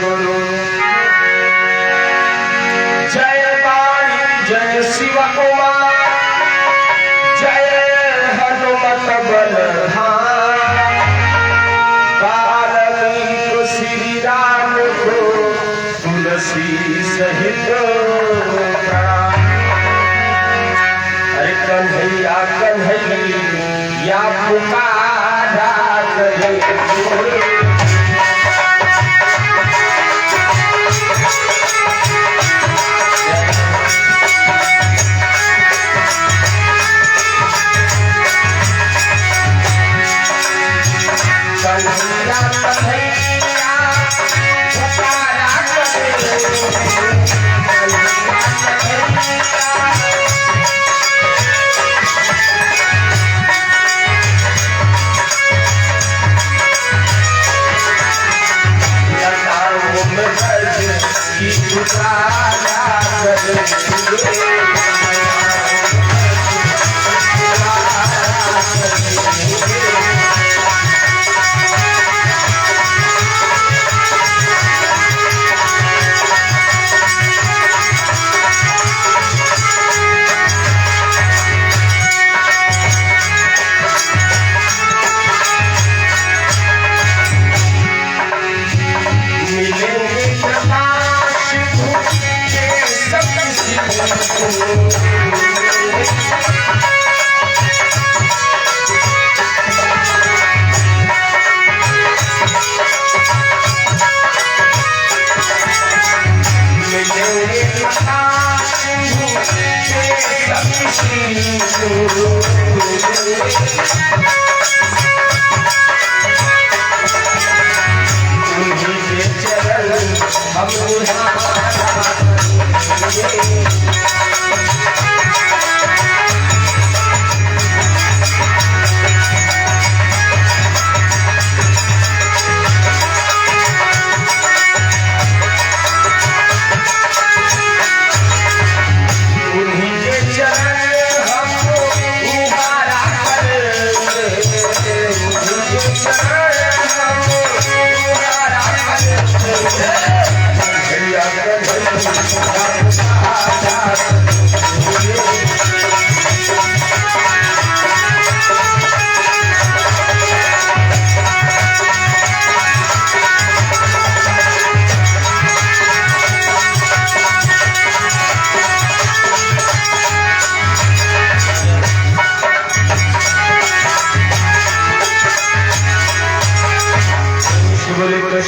गुरु जय काली जय शिव कुमार जय हनुमत बलधाम वाल्मीकि श्री राम को तुलसी सहित अरे कन्हैया कन्हैया पुकारा करे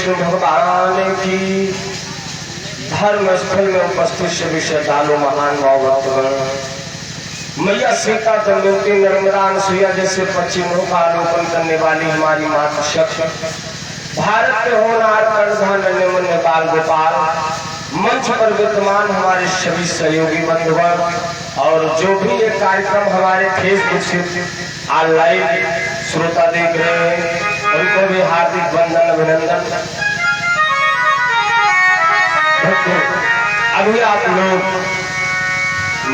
भगवान की धर्म स्थल में उपस्थित सभी श्रद्धालु महान भावभक्तगण, मैया सीता दमयंती नर्मदा अनसुईया जैसे पश्चिमों का आलोकन करने वाली हमारी माता शक्ति, भारत के होनहार कर्णधार नन्हे बाल गोपाल, मंच पर विद्यमान हमारे सभी सहयोगी बंधुगण और जो भी ये कार्यक्रम हमारे फेसबुक से ऑनलाइन श्रोता देख रहे हैं उनको भी हार्दिक वंदन अभिनंदन। अभी आप लोग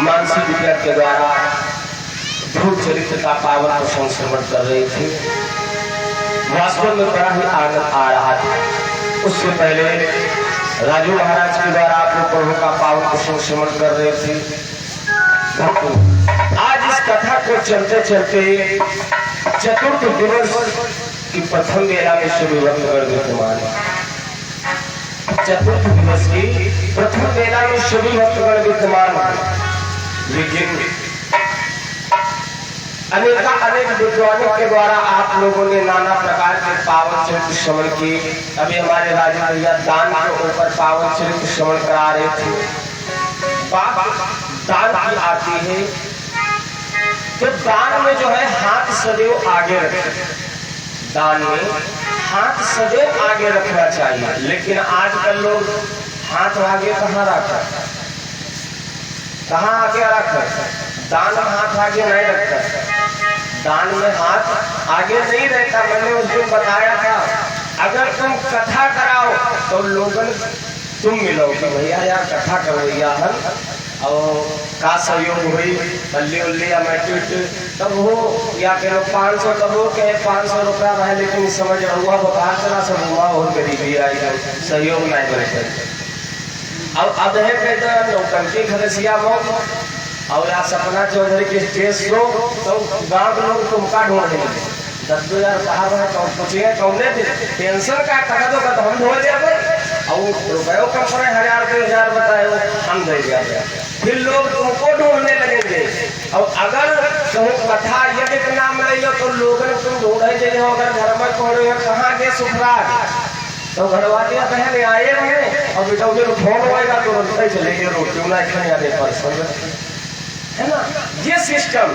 मानसी विद्या के द्वारा ध्रुव चरित्र का पावन प्रसंग श्रवण कर रहे थे। वास्तव में बड़ा ही आनंद आ रहा था। उससे पहले राजू महाराज के द्वारा आप लोग प्रभु का पावन प्रसंग श्रवण कर रहे थे। आज इस कथा को चलते चलते चतुर्थ दिवस की प्रथम बेला में सभी भक्तगण विद्यमान है। चतुर्थ दिवस की प्रथम बेला में सभी भक्तगण विद्यमान है, लेकिन अनेक विद्वानों के द्वारा आप लोगों ने नाना प्रकार के पावन चरित्र श्रवण किए। अभी हमारे राजा भैया दान के ऊपर पावन चरित्र श्रवण करा रहे थे। बात दान की आती है तो दान में जो है हाथ सदैव आगे रखें, दान में हाथ सदैव आगे रखना चाहिए। लेकिन आजकल लोग हाथ आगे कहाँ रखा, कहाँ आगे रखा, दान में हाथ आगे नहीं रखता, दान में हाथ आगे नहीं रहता। मैंने उस दिन बताया था, अगर तुम कथा कराओ तो लोगन तुम मिलो कि भैया यार कथा करो यार, और का सहयोग हुई बल्ली उल्ली या मैट्रिक तब हो, या कहो 500 तब हो, कहे 500 रुपया रहे, लेकिन समझ रहुआ बुखार चला सब हुआ और गरीबी आई सहयोग नहीं बैठे। अब है कहते नौटंकी खरसिया मौत और या सपना चौधरी के स्टेज शो, तो गाँव के लोग तुमका ढूंढने लगे 10,000 साहब है तो पूछिए कौने टेंशन का कहा दो तो हम ढूंढ दिया और रुपये कम पड़े 1000 2,000 बताए हम दे दिया, फिर लोग तुमको ढूंढने लगेंगे। और अगर तुम कथा यदि के नाम रही हो तो लोग तुम ढूंढे जाइए, अगर घर में पड़े कहाँ के सुखराज तो घर वाले बहन आए रहे और बेटा उधर फोन होएगा तो रोते चलेंगे रोटी ना खाने आने पर, है ना। ये सिस्टम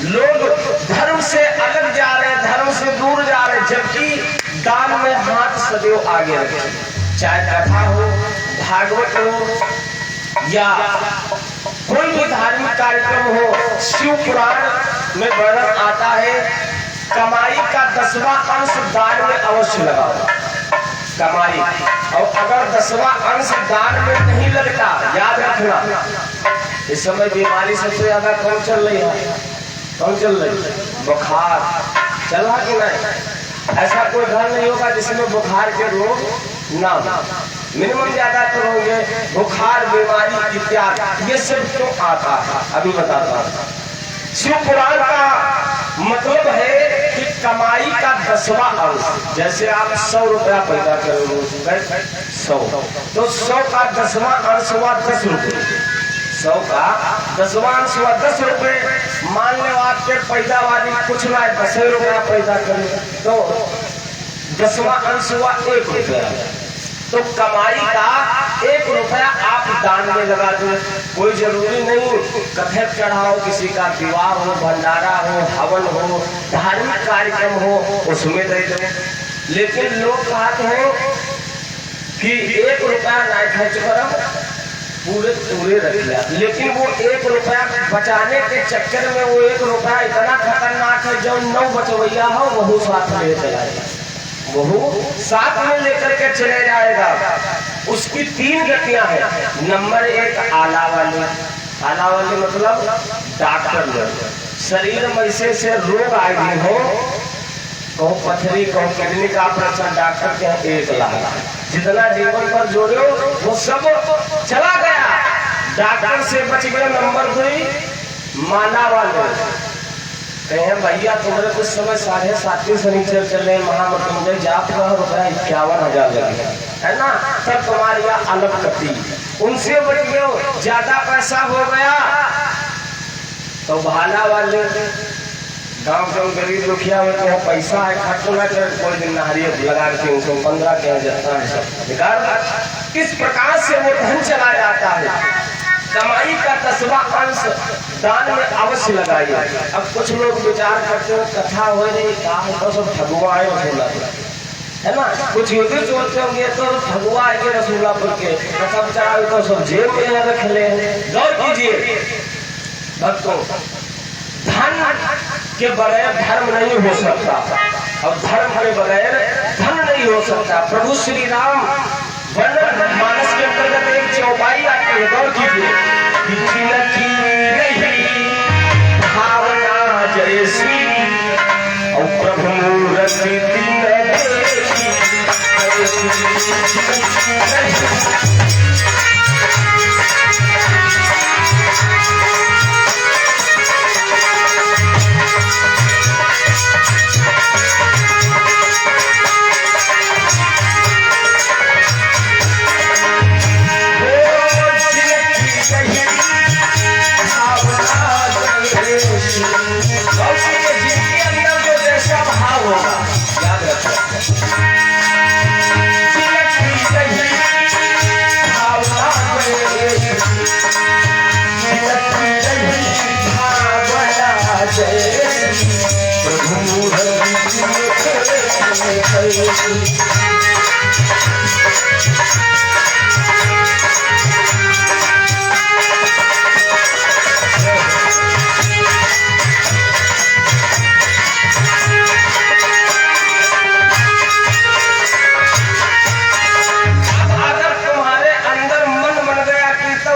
लोग धर्म से अलग जा रहे हैं, धर्म से दूर जा रहे हैं, जबकि दान में हाथ सदैव आगे रखें। चाहे कथा हो, भागवत हो या कोई भी धार्मिक कार्यक्रम हो, शिव पुराण में वर्णन आता है कमाई का 10वां अंश दान में अवश्य लगाओ, कमाई। और अगर 10वां अंश दान में नहीं लगता, याद रखना इस समय बीमारी सबसे ज्यादा कौन चल रही है, कौन चल रही है, बुखार चला कि नहीं। ऐसा कोई घर नहीं होगा जिसमें बुखार के रोग ना हो, मिनिमम ज्यादातर होंगे बुखार बीमारी इत्यादि, ये सब क्यों आता है अभी बताता हूँ। शिव पुराण का मतलब है कि कमाई का 10वां अंश, जैसे आप 100 रुपया पैदा करोगे 100, तो 100 का 10वां अंश हुआ 10 रुपये, 100 का 10वां अंश हुआ 10 रुपये। मान लो आपके पैदावारी कुछ ना 10 रुपया पैदा करें तो 10वां अंश हुआ 1 रुपया, तो कमाई का 1 रुपया आप दान में लगा दो। कोई जरूरी नहीं कथा चढ़ाओ, किसी का विवाह हो, भंडारा हो, हवन हो, धार्मिक कार्यक्रम हो, उसमें दे दो। लेकिन लोग कहते हैं कि 1 रुपया नहीं खर्च करो, पूरे रख लिया, लेकिन वो 1 रुपया बचाने के चक्कर में वो 1 रुपया इतना खतरनाक है, जो 9 बचवैया हो वह साथ ले चलाएगा, वो साथ में लेकर के चले जाएगा। उसकी 3 गतियां हैं। नंबर 1 आला वाली, आला वाली मतलब डॉक्टर लोग, शरीर में से रोग आए हो, कहो पथरी कहो किडनी का ऑपरेशन, डॉक्टर के 1 लाख, जितना जीवन पर जोड़ो वो सब चला गया, डॉक्टर से बच गए। नंबर 2 माला वाले, कहें भैया तुम्हारे कुछ समय 7.5 शनिचर चले महामृत्युंजय जाप का रुपया 51,000 लगे, है ना, तब तुम्हारी अलग कटी, उनसे बच गए, ज्यादा पैसा हो गया। तो भाला वाले गांव के गरीब दुखिया होते हैं, पैसा है खर्च ना कर, कोई दिन नारियल लगा के 315 के जाता है सब। इस प्रकार से वो धन चला जाता है। कमाई का 10वां अंश दान में अवश्य लगाइए। अब कुछ लोग विचार करते हैं कथा हो रही तो सब ठगुआ है रसूलापुर, है ना, कुछ युद्ध सोचते होंगे तो ठगुआ है रसूलापुर के, कथा चढ़ाओ तो सब जेब में रख ले। गौर कीजिए भक्तों, धन के बगैर धर्म नहीं हो सकता और धर्म के बगैर धन नहीं हो सकता। प्रभु श्री राम वर्णन मानस के अंतर्गत एक चौपाई आती है, गौर कीजिए, भावना जैसी और प्रभु मूर्ति जिनके अंदर जो जैसा भाव होगा, याद रखो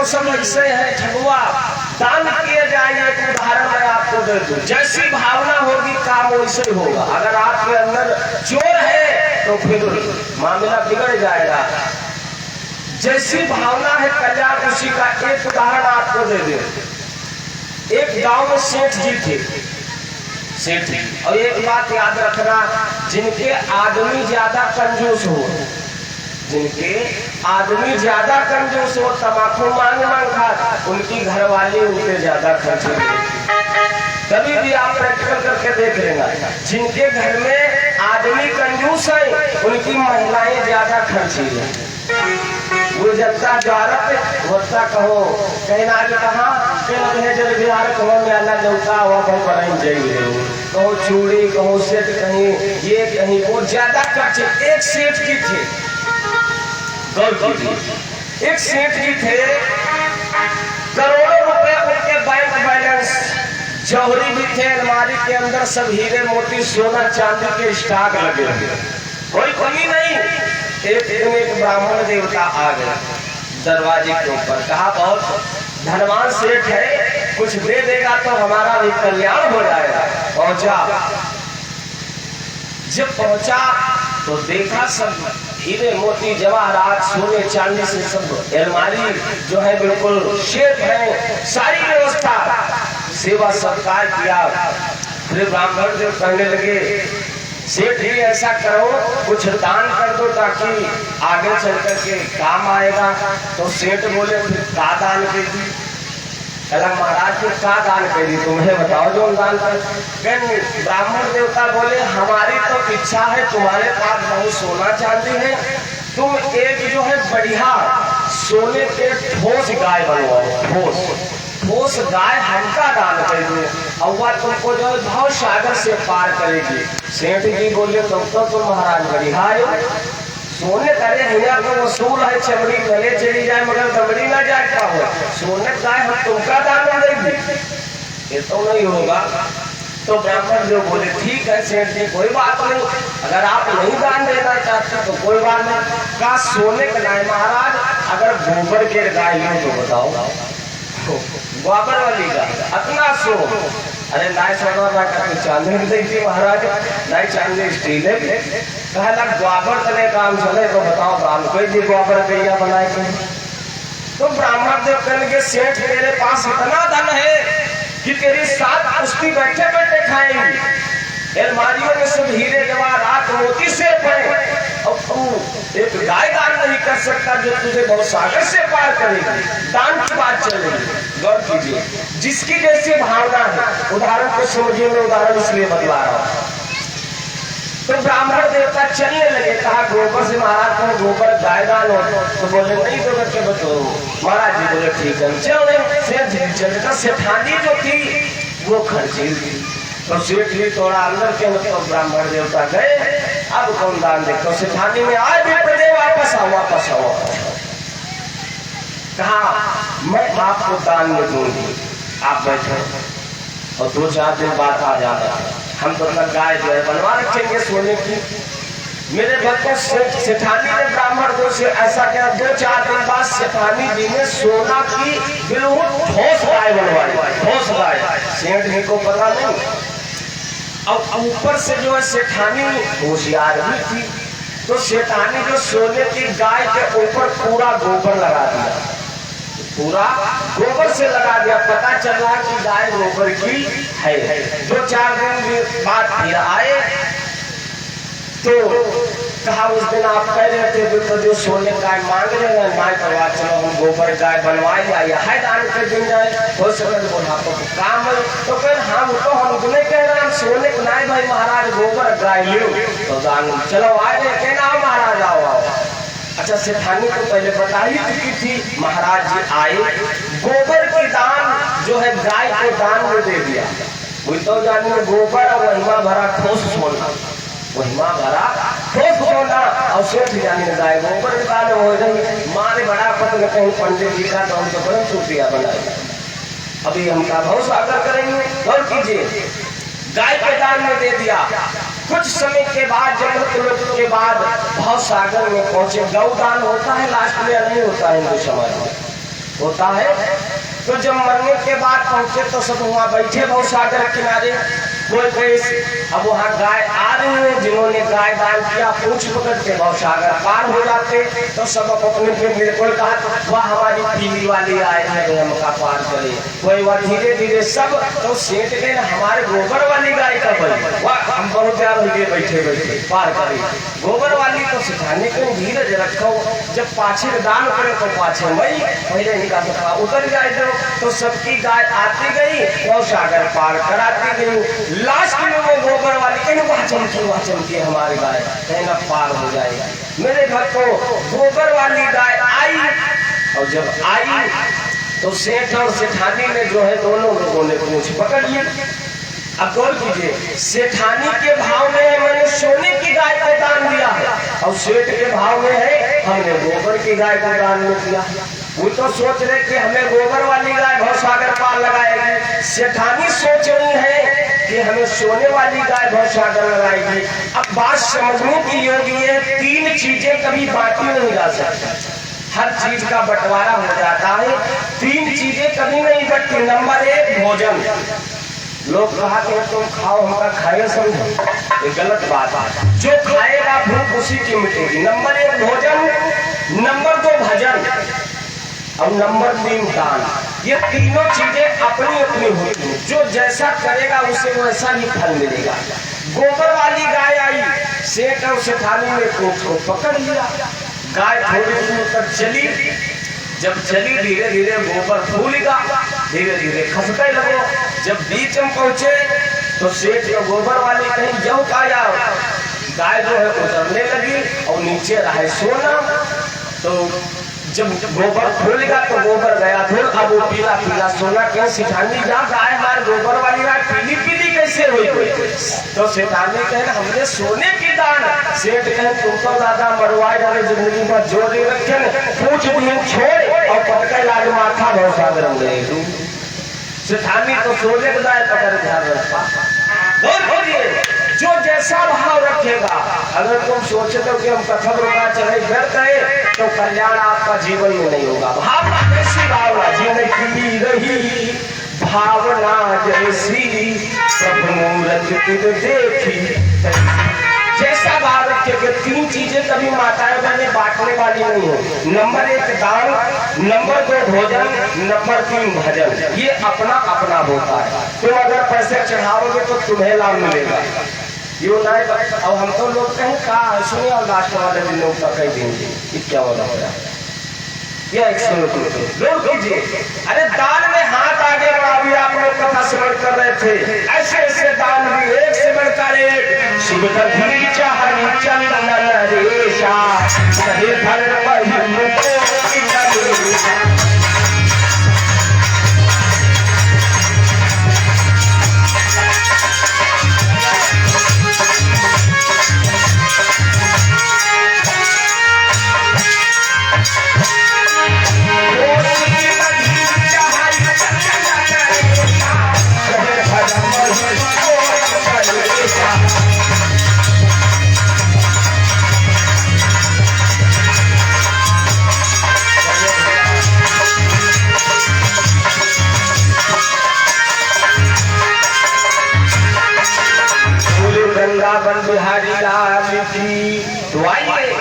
सब ऐसे है ठगुआ। दान किए जाएंगे, एक उदाहरण मैं आपको दे दूं। जैसी भावना होगी काम वैसे ही होगा। अगर आपके अंदर चोर है तो फिर मामला बिगड़ जाएगा। जैसी भावना है कल्याण उसी का। एक उदाहरण आपको दे दे। एक गांव में सेठ जी थे, सेठ। और एक बात याद रखना, जिनके आदमी ज्यादा कंजूस हो, जिनके आदमी ज्यादा कंजूस हो, तम्बाकू मांग मांग खा, उनकी घरवाली उनके ज्यादा खर्चे। कभी भी आप प्रैक्टिकल करके देख लेना, जिनके घर में आदमी कंजूस है उनकी महिलाएं ज्यादा खर्ची है। वो जत्ता ज्वारत वत्ता कहो कहना कहा जल बिहार कहो में अल्लाह लौटा हुआ भाई बनाई जाइए, कहो चूड़ी कहो सेठ कहीं ये कहीं वो ज्यादा खर्चे। एक सेठ की थे, एक सेठ जी थे, करोड़ों रुपए उनके बैंक बैलेंस, जौहरी भी थे, अलमारी के अंदर सब हीरे मोती सोना चांदी के स्टॉक लगे हुए, कोई कमी नहीं। एक दिन एक ब्राह्मण देवता आ गया दरवाजे के ऊपर, कहा बहुत धनवान सेठ है, कुछ दे देगा तो हमारा भी कल्याण हो जाएगा। पहुंचा, जब पहुंचा तो देखा सब हीरे मोती जवाहरात सोने चांदी से सब अलमारी जो है बिल्कुल शेप है, सारी व्यवस्था, सेवा सत्कार किया। फिर ब्राह्मण जो कहने लगे सेठ जी ऐसा करो कुछ दान कर दो ताकि आगे चल करके काम आएगा। तो सेठ बोले फिर का दान कर दी? कहला महाराज फिर का दान कर दी, तुम्हें बताओ जो दान कर। ब्राह्मण देवता बोले हमारी तो इच्छा है, तुम्हारे पास बहुत सोना चांदी है, तुम एक जो है बढ़िया सोने के ठोस गाय बनवाओ, ठोस गाय हमका दान कर दो, और वह तुमको जो है भाव सागर से पार करेगी। सेठ जी बोले तो तुम महाराज बढ़िया है, सोने करे हिया तो वसूल है, चमड़ी गले चली जाए मगर दमड़ी ना जाए, क्या हो सोने गाय हम तुमका दान देंगे, ये तो नहीं होगा। तो ब्राह्मण जो बोले ठीक है सेठ जी कोई बात नहीं, अगर आप नहीं दान देना चाहते तो कोई बात नहीं। का सोने का गाय महाराज अगर गोबर के गाय लो तो बताओ, गोबर वाली गाय अपना सो, अरे नाय सोना चांदी देखिए महाराज, नाई चांदी स्टील है, कहला गोबर तले काम चले तो बताओ दान कोई भी गोबर कैया बनाए के। तो ब्राह्मण देव कहेंगे सेठ तेरे पास इतना धन है कि तेरी 7 पुश्ती बैठे बैठे खाएंगी, अलमारियों में सब हीरे जवाहरात मोती से पड़े, और तू एक गाय दान नहीं कर सकता जो तुझे बहुत सागर से पार करेगी। दान की बात चल रही है, गौर कीजिए। जिसकी जैसी भावना है, उदाहरण को समझिए, मैं उदाहरण इसलिए बतला रहा हूँ। तो ब्राह्मण देवता चलने लगे, कहा गोबर से महाराज को गोबर गाय दान हो, तो बोले नहीं तो करके बताओ। महाराज जी बोले ठीक है चलो। सेठ सेठानी जो थी वो खर्ची थी, तो सेठ जी थोड़ा अंदर के मतलब ब्राह्मण देवता गए, अब कौन दान दे, तो सेठानी में आज भी पड़े वापस आओ वापस आओ। कहा मैं आपको दान में दूंगी, आप बैठे और 2-4 दिन बाद आ जाना, हम तो अपना गाय जो है बनवा रखेंगे सोने की। मेरे बच्चों सेठानी ने ब्राह्मण को से ऐसा किया, 2-4 दिन बाद सेठानी जी ने सोना की बिल्कुल ठोस गाय बनवाई, ठोस गाय। सेठ जी को पता नहीं, और ऊपर से जो है सेठानी होशियार भी थी, तो सेठानी जो सोने की गाय के ऊपर पूरा गोबर लगा दिया, पूरा गोबर से लगा दिया। पता चल रहा कि गाय गोबर की है। 2-4 दिन बाद फिर आए तो कहा उस दिन आप कह रहे थे तो जो सोने गाय मांग रहे हैं माय करवा, चलो हम गोबर गाय बनवाए या है दान कर दिन जाए हो सके बोला तो काम है। तो फिर हम तो हम तुम्हें कह रहे हैं सोने को नाय भाई महाराज गोबर गाय लो तो दान, चलो आए कहना महाराज आओ आओ। अच्छा सेठानी को पहले बताई चुकी थी, महाराज जी आए, गोबर की दान जो है गाय को दान में दे दिया। वही तो जानिए गोबर और महिमा भरा ठोस सोना, महिमा भरा खूब सोना और सेठ जाने गाय गोबर के दान हो रही मारे बड़ा पत्र कहीं पंडित जी का तो हम तो बड़ा सूफिया बनाए। अभी हम का भाव सागर करेंगे और कीजिए गाय के दान में दे दिया। कुछ समय के बाद जब के बाद भाव सागर में पहुंचे। गौ दान होता है लास्ट में, नहीं होता है हिंदू समाज में, होता है। तो जब मरने के बाद पहुंचे तो सब वहाँ बैठे भाव सागर किनारे कोई कोई। अब वहाँ गाय आ रही है, जिन्होंने गाय दान किया पूछ पकड़ के भाव सागर पार हो जाते तो सब अपने पे बिल्कुल कहा वह हमारी पीली वाली आए है हमका पार करे। कोई वह धीरे धीरे सब तो सेठ गए हमारे गोबर वाली गाय का बनी वह हम बहुत प्यार हो गए बैठे बैठे पार करे। गोबर वाली तो सिखाने के धीरज रखो, जब पाछे दान करे तो पाछे मई पहले निकाल उतर जाए तो सबकी गाय आती गई और सागर पार कराती गई। लास्ट में वो गोबर वाली कहीं वहाँ चमकी हमारी गाय कहीं ना पार हो जाएगी। मेरे घर को गोबर वाली गाय आई और जब आई तो सेठ और सेठानी ने जो है दोनों लोगों ने पूछ पकड़ ली। अब गौर कीजिए सेठानी के भाव में मैंने सोने की गाय को दान दिया है और सेठ के भाव में है हमने गोबर की गाय को दान में दिया। वो तो सोच रहे कि हमें गोबर वाली गाय भाव सागर पार लगाएगी, सेठानी सोच रही है कि हमें सोने वाली गाय भाव सागर लगाएगी। अब बात समझने की योग्य है, तीन चीजें कभी बांटी नहीं जा सकती, हर चीज का बंटवारा हो जाता है, तीन चीजें कभी नहीं बटती। नंबर एक भोजन। लोग कहा कि तुम खाओ हमारा खाए समझो, ये गलत बात है। जो खाएगा भूख उसी की मिटेगी। नंबर एक भोजन, नंबर दो भजन और नंबर तीन दान। ये तीनों चीजें अपनी अपनी होती हैं, जो जैसा करेगा उसे वैसा ही फल मिलेगा। गोबर वाली गाय आई, सेठ और सेठानी ने कोच को पकड़ लिया। गाय थोड़ी दूर तक चली, जब चली धीरे धीरे गोबर फूलेगा, धीरे धीरे खसकने लगो। जब बीच में पहुंचे तो सेठ जो गोबर वाली कहीं जाओ का जाओ, गाय जो है उतरने लगी और नीचे रहे सोना। तो जब गोबर खोलेगा तो गोबर गया धुल, अब वो पीला पीला सोना कहीं सिखानी जा गाय हमारे गोबर वाली गाय पीली पीली कैसे हुई? तो सिखानी कहे हमने सोने की दान। सेठ कहे तुम तो ज्यादा मरवाए डाले जिंदगी में जोर दे रखे पूछ दिन छोड़ और पटके लाग माथा बहुत सागर गए। सिखानी तो सोने की गाय पकड़ ध्यान रखा। जो जैसा भाव रखेगा, अगर तुम सोचे तो कि हम कथम रुका चले घर गए तो कल्याण आपका जीवन में नहीं होगा। भावना जैसी भावना जिंदगी रही, भावना जैसी प्रभु मूरत देखी। जैसा भाव रखेगा, तीन चीजें कभी माताएं बहने बांटने वाली नहीं है। नंबर एक दान, नंबर दो भोजन, नंबर तीन भजन। ये अपना अपना होता है। तुम अगर पैसे चढ़ाओगे तो तुम्हें लाभ मिलेगा। यो नहीं अब हम तो लोग कहीं कहा सुनिए और लास्ट वाले दिन लोग कह देंगे क्या वाला होगा ये लोग कीजिए। अरे दान में हाथ आगे बढ़ा भी आप लोग कथा श्रवण कर रहे थे, ऐसे ऐसे दान भी एक से बढ़कर एक। शिव कभी चाहनी चंदन रेशा सही धर्म बिहारी लाल की। तो आइए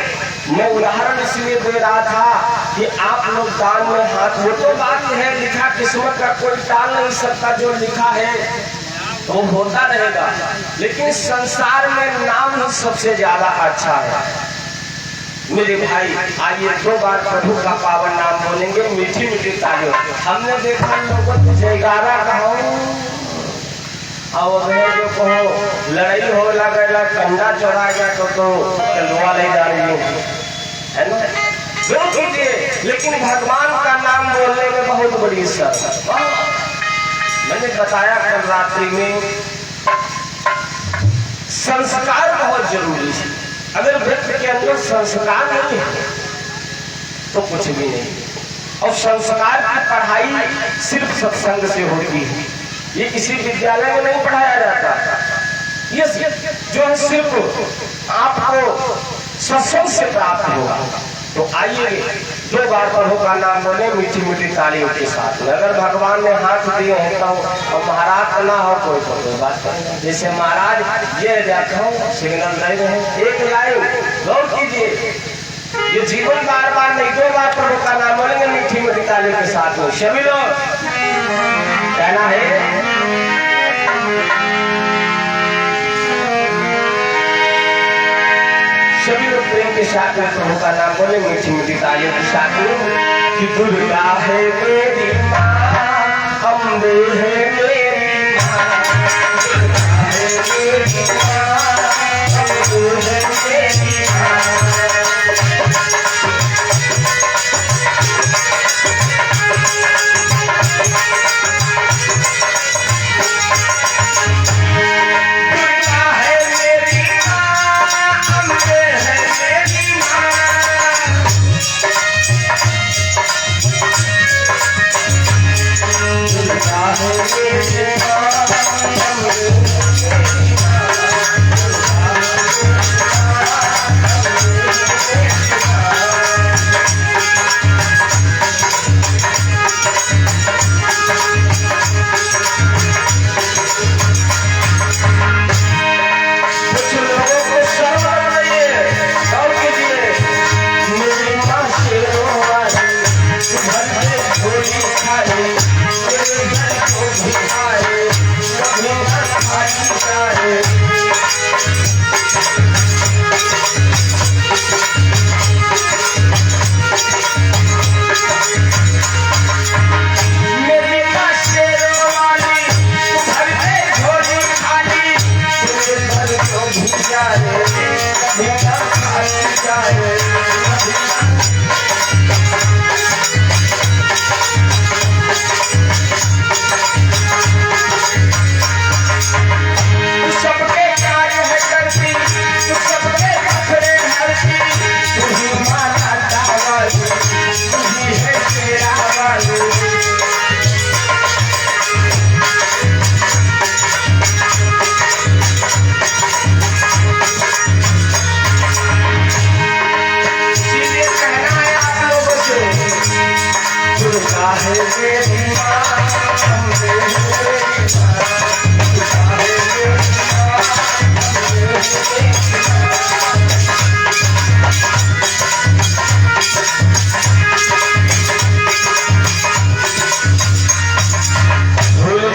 मैं उदाहरण इसलिए दे रहा था कि आप लोग दान में हाथ, वो तो बात है लिखा किस्मत का कोई टाल नहीं सकता, जो लिखा है वो होता रहेगा। लेकिन संसार में नाम ही सबसे ज्यादा अच्छा है। मेरे भाई आइए दो बार प्रभु का पावन नाम बोलेंगे, मीठी मीठी तालियों। हमने देखा लोगों को जयकारा कहो और जो कहो लड़ाई हो लगेगा, कंधा चढ़ा गया तो तलवा ले जा रही है ना, जो कीजिए। लेकिन भगवान का नाम बोलने में बहुत बड़ी शर्त। मैंने बताया कल रात्रि में संस्कार बहुत जरूरी है। अगर व्यक्ति के अंदर संस्कार नहीं है तो कुछ भी नहीं। और संस्कार की पढ़ाई सिर्फ सत्संग से होती है। ये किसी विद्यालय में नहीं पढ़ाया जाता। ये जो है सिर्फ आपको सत्संग से प्राप्त होगा। तो आइए 2 बार प्रभु का नाम बोले मीठी मीठी तालियों के साथ। अगर भगवान ने हाथ दिए हैं तो महाराज ना हो कोई बात नहीं। जैसे महाराज ये देखो सिग्नल दे रहे हैं, एक लाइन गौर कीजिए। ये जीवन बार बार नहीं, 2 बार प्रभु का नाम बोलेंगे मीठी मीठी तालियों के साथ में। सभी लोग कहना है सभी लोग प्रेम के साथ में प्रभु का नाम बोले मीठी मीठी तालियों के साथ में कि दुर्गा है मेरी माँ, अम्बे है मेरी माँ, दुर्गा है मेरी माँ, अम्बे है मेरी माँ।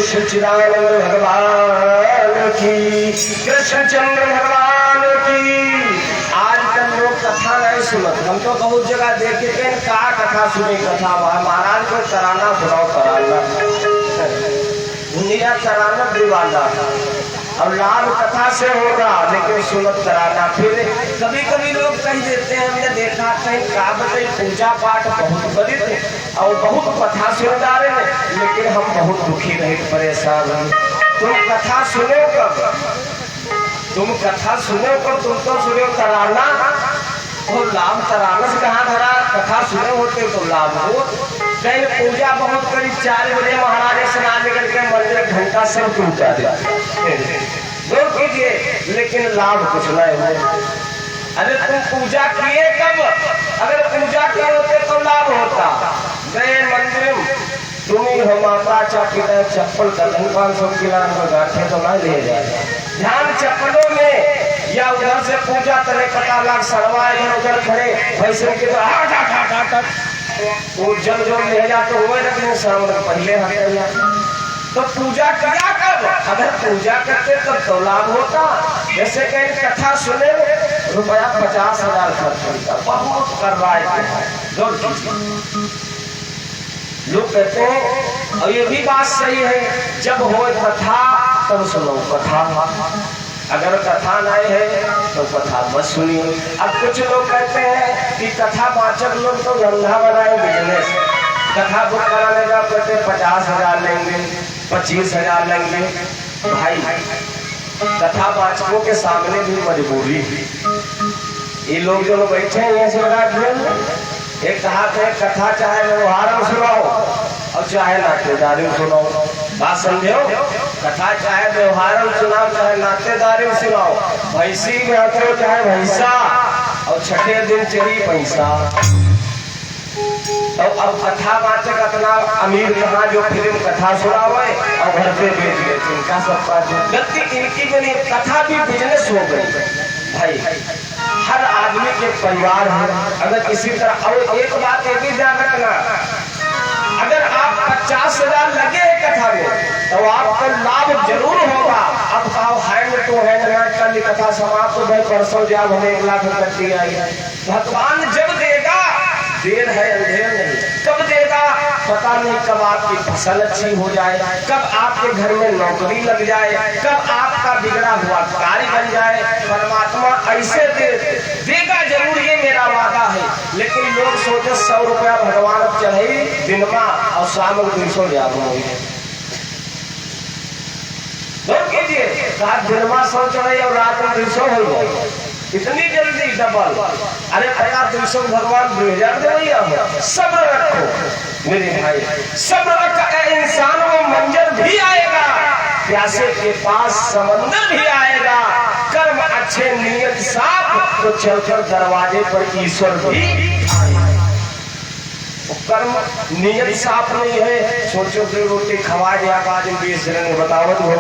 सच्चिदानंद भगवान की, कृष्णचंद्र भगवान की। आजकल लोग कथा नहीं सुनत। हम तो बहुत जगह देखे थे का कथा सुनी, कथा महाराज को तराना सुनाओ, तराना दुनिया तराना दीवाना। अब लाभ कथा से होगा लेकिन सुनत तराना। फिर कभी कभी लोग कह देते हैं, हमने देखा कहीं का बताई पूजा पाठ बहुत बड़ी थे और बहुत कथा सुन जा रहे हैं, लेकिन हम बहुत दुखी रहे, परेशान हैं। तुम कथा सुनो कब? तुम कथा सुनो कब? तुम तो सुनो तराना और लाभ तराना से कहाँ धरा? कथा सुने होते तो लाभ हो। कहीं पूजा बहुत करीब 4 बजे महाराज स्नान निकल के मंदिर घंटा सब टूटा दो कीजिए, लेकिन लाभ कुछ नहीं हो। अरे तुम पूजा किए कब? अगर पूजा किए होते तो लाभ होता। गए मंदिर में तुम्हें हो माता चापिता चप्पल दर्जन 500 किलो गांठे तो ना ले जाए। ध्यान चप्पलों में या उधर से पूजा करे पता लाख सड़वा उधर खड़े वैसे के तो जल जो ले जाते हुए रखने श्रवण पहले हटे। तो पूजा किया कब? अगर पूजा करते तब तो लाभ होता। जैसे कहीं कथा सुने रुपया 50,000 खर्च होता, बहुत करवाए लोग कहते हैं। और ये भी बात सही है, जब हो कथा तब सुनो कथा, अगर कथा नहीं है तो कथा मत सुनिए। अब कुछ लोग कहते हैं कि कथा वाचक लोग तो धंधा बनाए, बिजनेस। कथा बुक कराने का कहते 50,000 लेंगे, 25,000 लेंगे। भाई कथा वाचकों के सामने भी मजबूरी है। ये लोग जो बैठे हैं ये एक कहा थे कथा चाहे व्यवहार सुनाओ और चाहे नातेदारी सुनाओ। बात समझो, कथा चाहे व्यवहार सुनाओ चाहे नातेदारी सुनाओ। भैंसी में हो चाहे भैंसा और छठे दिन चली पैसा। तो अब कथा वाचक अपना अमीर कहाँ जो फिल्म कथा सुनावे और घर पे बेच लेते इनका सबका गलती इनकी भी नहीं। कथा भी बिजनेस हो गई भाई। हर आदमी के परिवार है। अगर किसी तरह और एक बात ये भी ध्यान रखना, अगर आप 50,000 लगे कथा में तो आपको लाभ जरूर होगा। अब कहो हैंड टू हैंड कल कथा समाप्त हो गई, परसों जब हमें 1 लाख रुपया दिया। भगवान जब देगा देर है अंधेर नहीं, कब देगा पता नहीं। कब आपकी फसल अच्छी हो जाए, कब आपके घर में नौकरी लग जाए, कब आपका बिगड़ा हुआ कार्य बन जाए। परमात्मा ऐसे देगा जरूर, ये मेरा वादा है। लेकिन लोग सोचे 100 रुपया भगवान चढ़े दिन में और शाम को 200 ले कीजिए। रात दिन में 100 चढ़े और रात में 200 हो जाए, इतनी जल्दी डबल। अरे 200 भगवान 2000 दे भैया। सब्र रखो मेरे भाई, सब्र रखा इंसान वो मंजर भी आएगा, प्यासे के पास समंदर भी आएगा। कर्म अच्छे नियत साफ तो चलकर दरवाजे पर ईश्वर भी आएगा। कर्म नियत साफ नहीं है, सोचो कि रोटी खवा दिया बाद में 20 जन बतावत हो।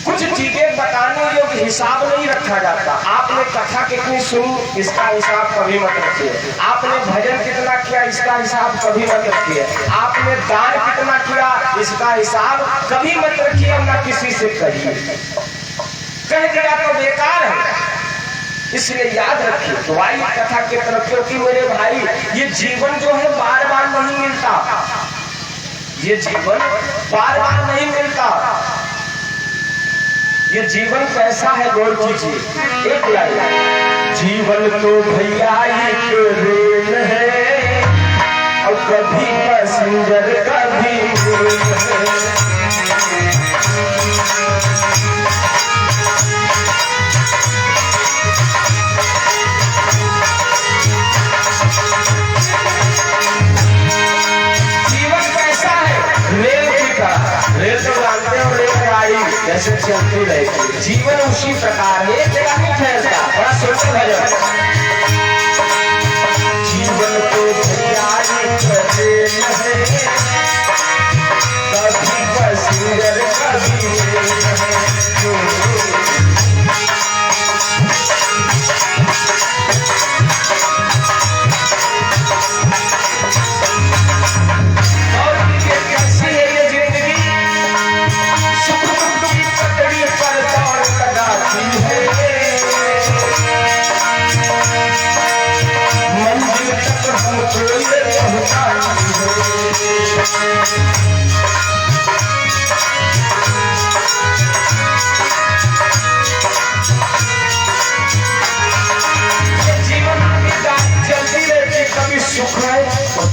कुछ चीजें बताने जो हिसाब नहीं रखा जाता। आपने कथा कितनी सुनी इसका हिसाब कभी मत रखिए। आपने भजन कितना किया इसका हिसाब कभी मत रखिए। आपने दान कितना किया इसका हिसाब कभी मत रखिए और न किसी से कहिए। कह दिया तो बेकार है, इसलिए याद रखिए। तो आई कथा की तरफ, क्योंकि मेरे भाई ये जीवन जो है बार बार नहीं मिलता। ये जीवन बार बार नहीं मिलता। ये जीवन कैसा है गौर कीजिए। एक लाइन, जीवन तो भैया एक रेल है और कभी पैसेंजर कभी रेल है। रेल तो जानते हो, रेलगाड़ी जैसे चलती रहेगी। जीवन उसी प्रकार है, एक जगह नहीं ठहरता। बड़ा सुंदर भजन। जीवन तो भैया एक रेल है, कभी पैसेंजर कभी रेल है।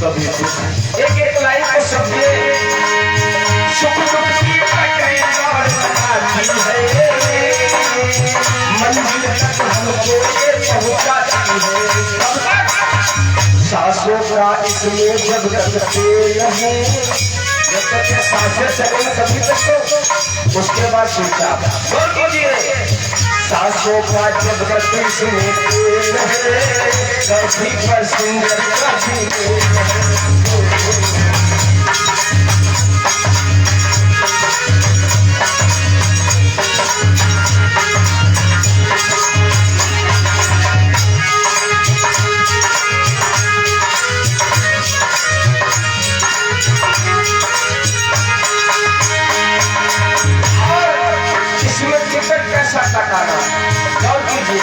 कभी एक एक लाइन को समझे। सुख दुख की बताती है, मंजिल तक हमको पहुंचाती है। सांसों का इसमें जब तक तेल है, जब तक सांसें चलेंगी तभी तक, तो उसके बाद चुपचाप बोल कीजिए। सांसों का जब तक इसमें तेल है, कभी पैसेंजर कभी रेल है। कैसा कटाना गौर कीजिए।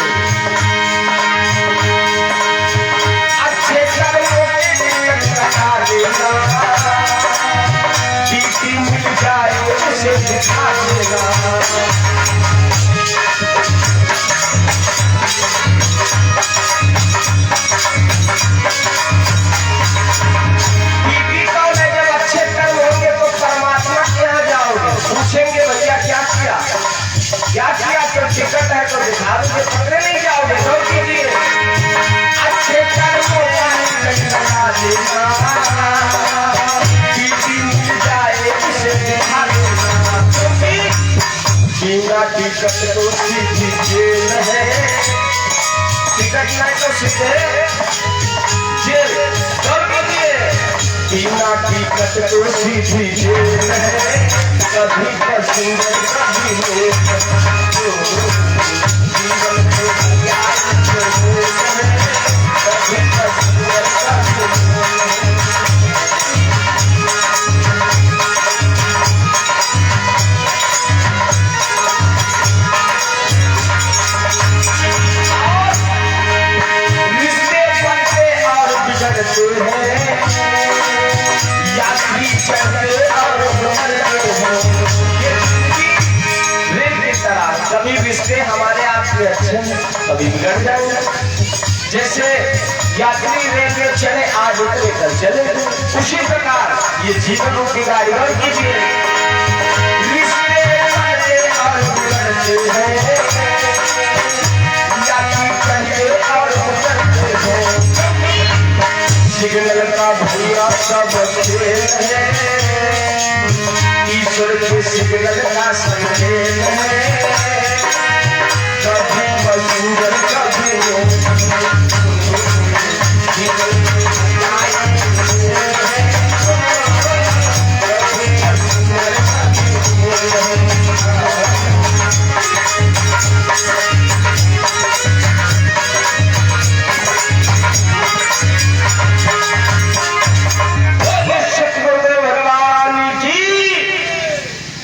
अच्छे कर्मों के लिए कटा देना, टीटी मिल जाए उसे दिखा देना। टीटी कौन है? जब अच्छे कर्म होंगे तो परमात्मा के यहाँ जाओगे, पूछेंगे भैया तो टिकट है तो दिखा दो, पकड़े नहीं जाओगे। नोट कीजिए, अच्छे कर्मों का चला देना, टीटी मिल जाए उसे दिखा देना, बिना टिकट तो सीधी जेल है, टिकट नहीं तो सीधे जेल। बिना टिकट तो सीधी जेल है, कभी पसंद कभी जीवन को कभी पसंद रिश्ते बनते और बिगड़ते हैं, यात्री चढ़ते और मरते हैं। रेल की तरह कभी रिश्ते हमारे आपके अच्छे हैं, कभी बिगड़ जाएंगे। जैसे यात्री रेल में चले, आज उतरे कल चले, उसी प्रकार ये जीवन रूपी गाड़ी और कीजिए। रिश्ते बनते और बिगड़ते हैं, यात्री चढ़ते और उतरते हैं। सिग्नल का भैया सब खेल है, ईश्वर के सिग्नल का संकेत है, कभी मसूर कभी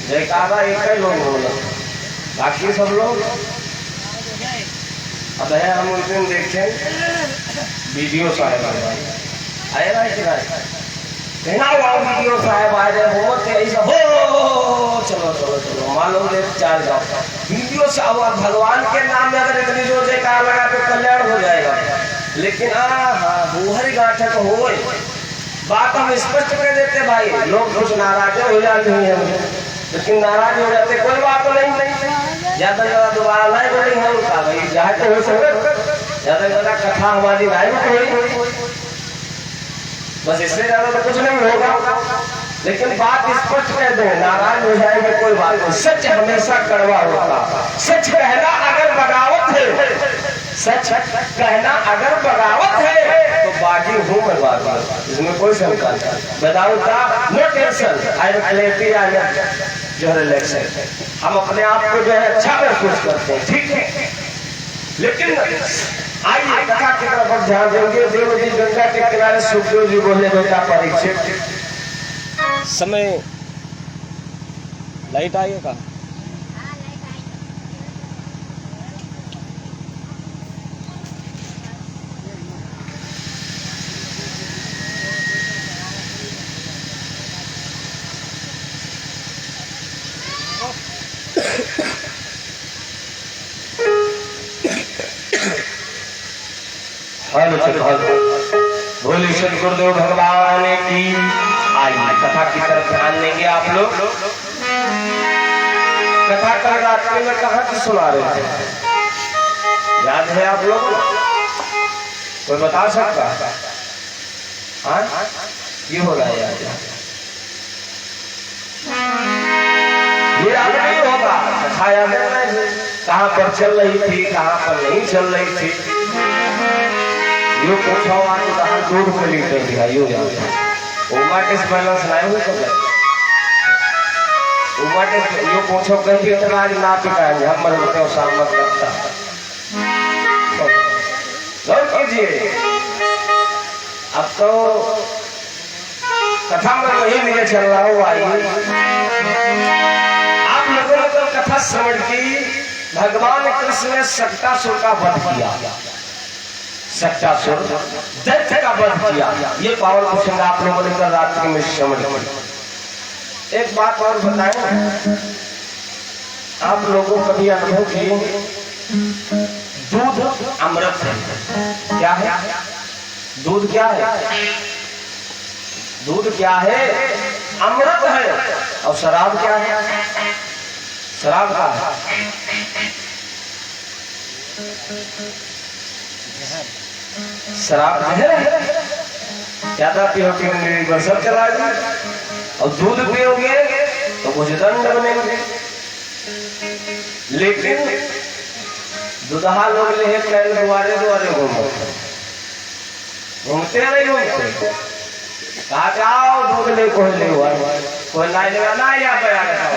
जयकारा एक ही लोग बोला, बाकी सब लोग अब है। हम उस दिन देखे वीडियो साहब आए ना कहना हुआ वीडियो साहब आए रहे हो ऐसा हो, चलो चलो चलो मालूम दे चार जाओ वीडियो साहब। भगवान के नाम में अगर इतनी जोर जयकारा लगा तो कल्याण हो जाएगा, लेकिन हरी गांठ हो बात हम स्पष्ट कर देते भाई। लोग कुछ नाराज हो जाते हैं, लेकिन नाराज हो जाते कोई बात नहीं, ज्यादा ज्यादा दोबारा नहीं बोली है उनका भाई, जहाँ तो हो सकता ज्यादा ज्यादा कथा हमारी नहीं हुई, बस इससे ज्यादा तो कुछ नहीं होगा। लेकिन बात स्पष्ट कह दे, नाराज हो जाएंगे कोई बात नहीं। सच हमेशा कड़वा होता, सच कहना अगर बगावत है, सच कहना अगर बगावत है तो बागी हूँ मैं बागी, इसमें कोई शंका नहीं। Without no tension I am clarity I am जो है रिलैक्सेड। हम अपने आप को जो है अच्छा महसूस करते हैं, ठीक है। लेकिन आइए कथा की तरफ ध्यान देंगे। देव जी गंगा के किनारे सुखदेव जी बोले बेटा परीक्षित, समय लाइट आइएगा। बोले श्री गुरुदेव भगवान की। आइए कथा की तरफ ध्यान देंगे आप लोग। कथा कल रात्रि में कहाँ की सुना रहे थे, याद है आप लोग? कोई बता सकता? हाँ ये हो रहा है याद, ये याद नहीं होगा। कथा याद है कहाँ पर चल रही थी, कहाँ पर नहीं चल रही थी। यो पूछो आज कहाँ दूर से लीटर दिया यो उमाटिस बैलेंस लाए हुए सब उमाटिस यो पूछो कहीं इतना आज ना पिटाएंगे हम मर होते हो सामत करता। गौर कीजिए, अब तो कथा में वही लिए चल रहा हूँ। आइए आप लोगों ने तो कथा श्रवण की। भगवान कृष्ण ने सट्टासुर का वध किया, सट्टासुर दैत्य का वध किया। ये पावन प्रसंग आप लोगों ने कल रात्रि में श्रवण किया। एक बात और बताएं, आप लोगों को कभी अनुभव किए दूध अमृत है? क्या है दूध? क्या है दूध? क्या है? अमृत है। और शराब क्या है? शराब का है शराब है, ज्यादा पियोगे मेरी बरसत चलाएगी, और दूध पियोगे तो कुछ दंड बनेंगे। लेकिन दुल्हा लोग ले कैल द्वारे द्वारे घूमते नहीं घूमते, कहा जाओ दूध ले कोई ले हुआ कोई ना लेगा ना यहाँ पे आएगा।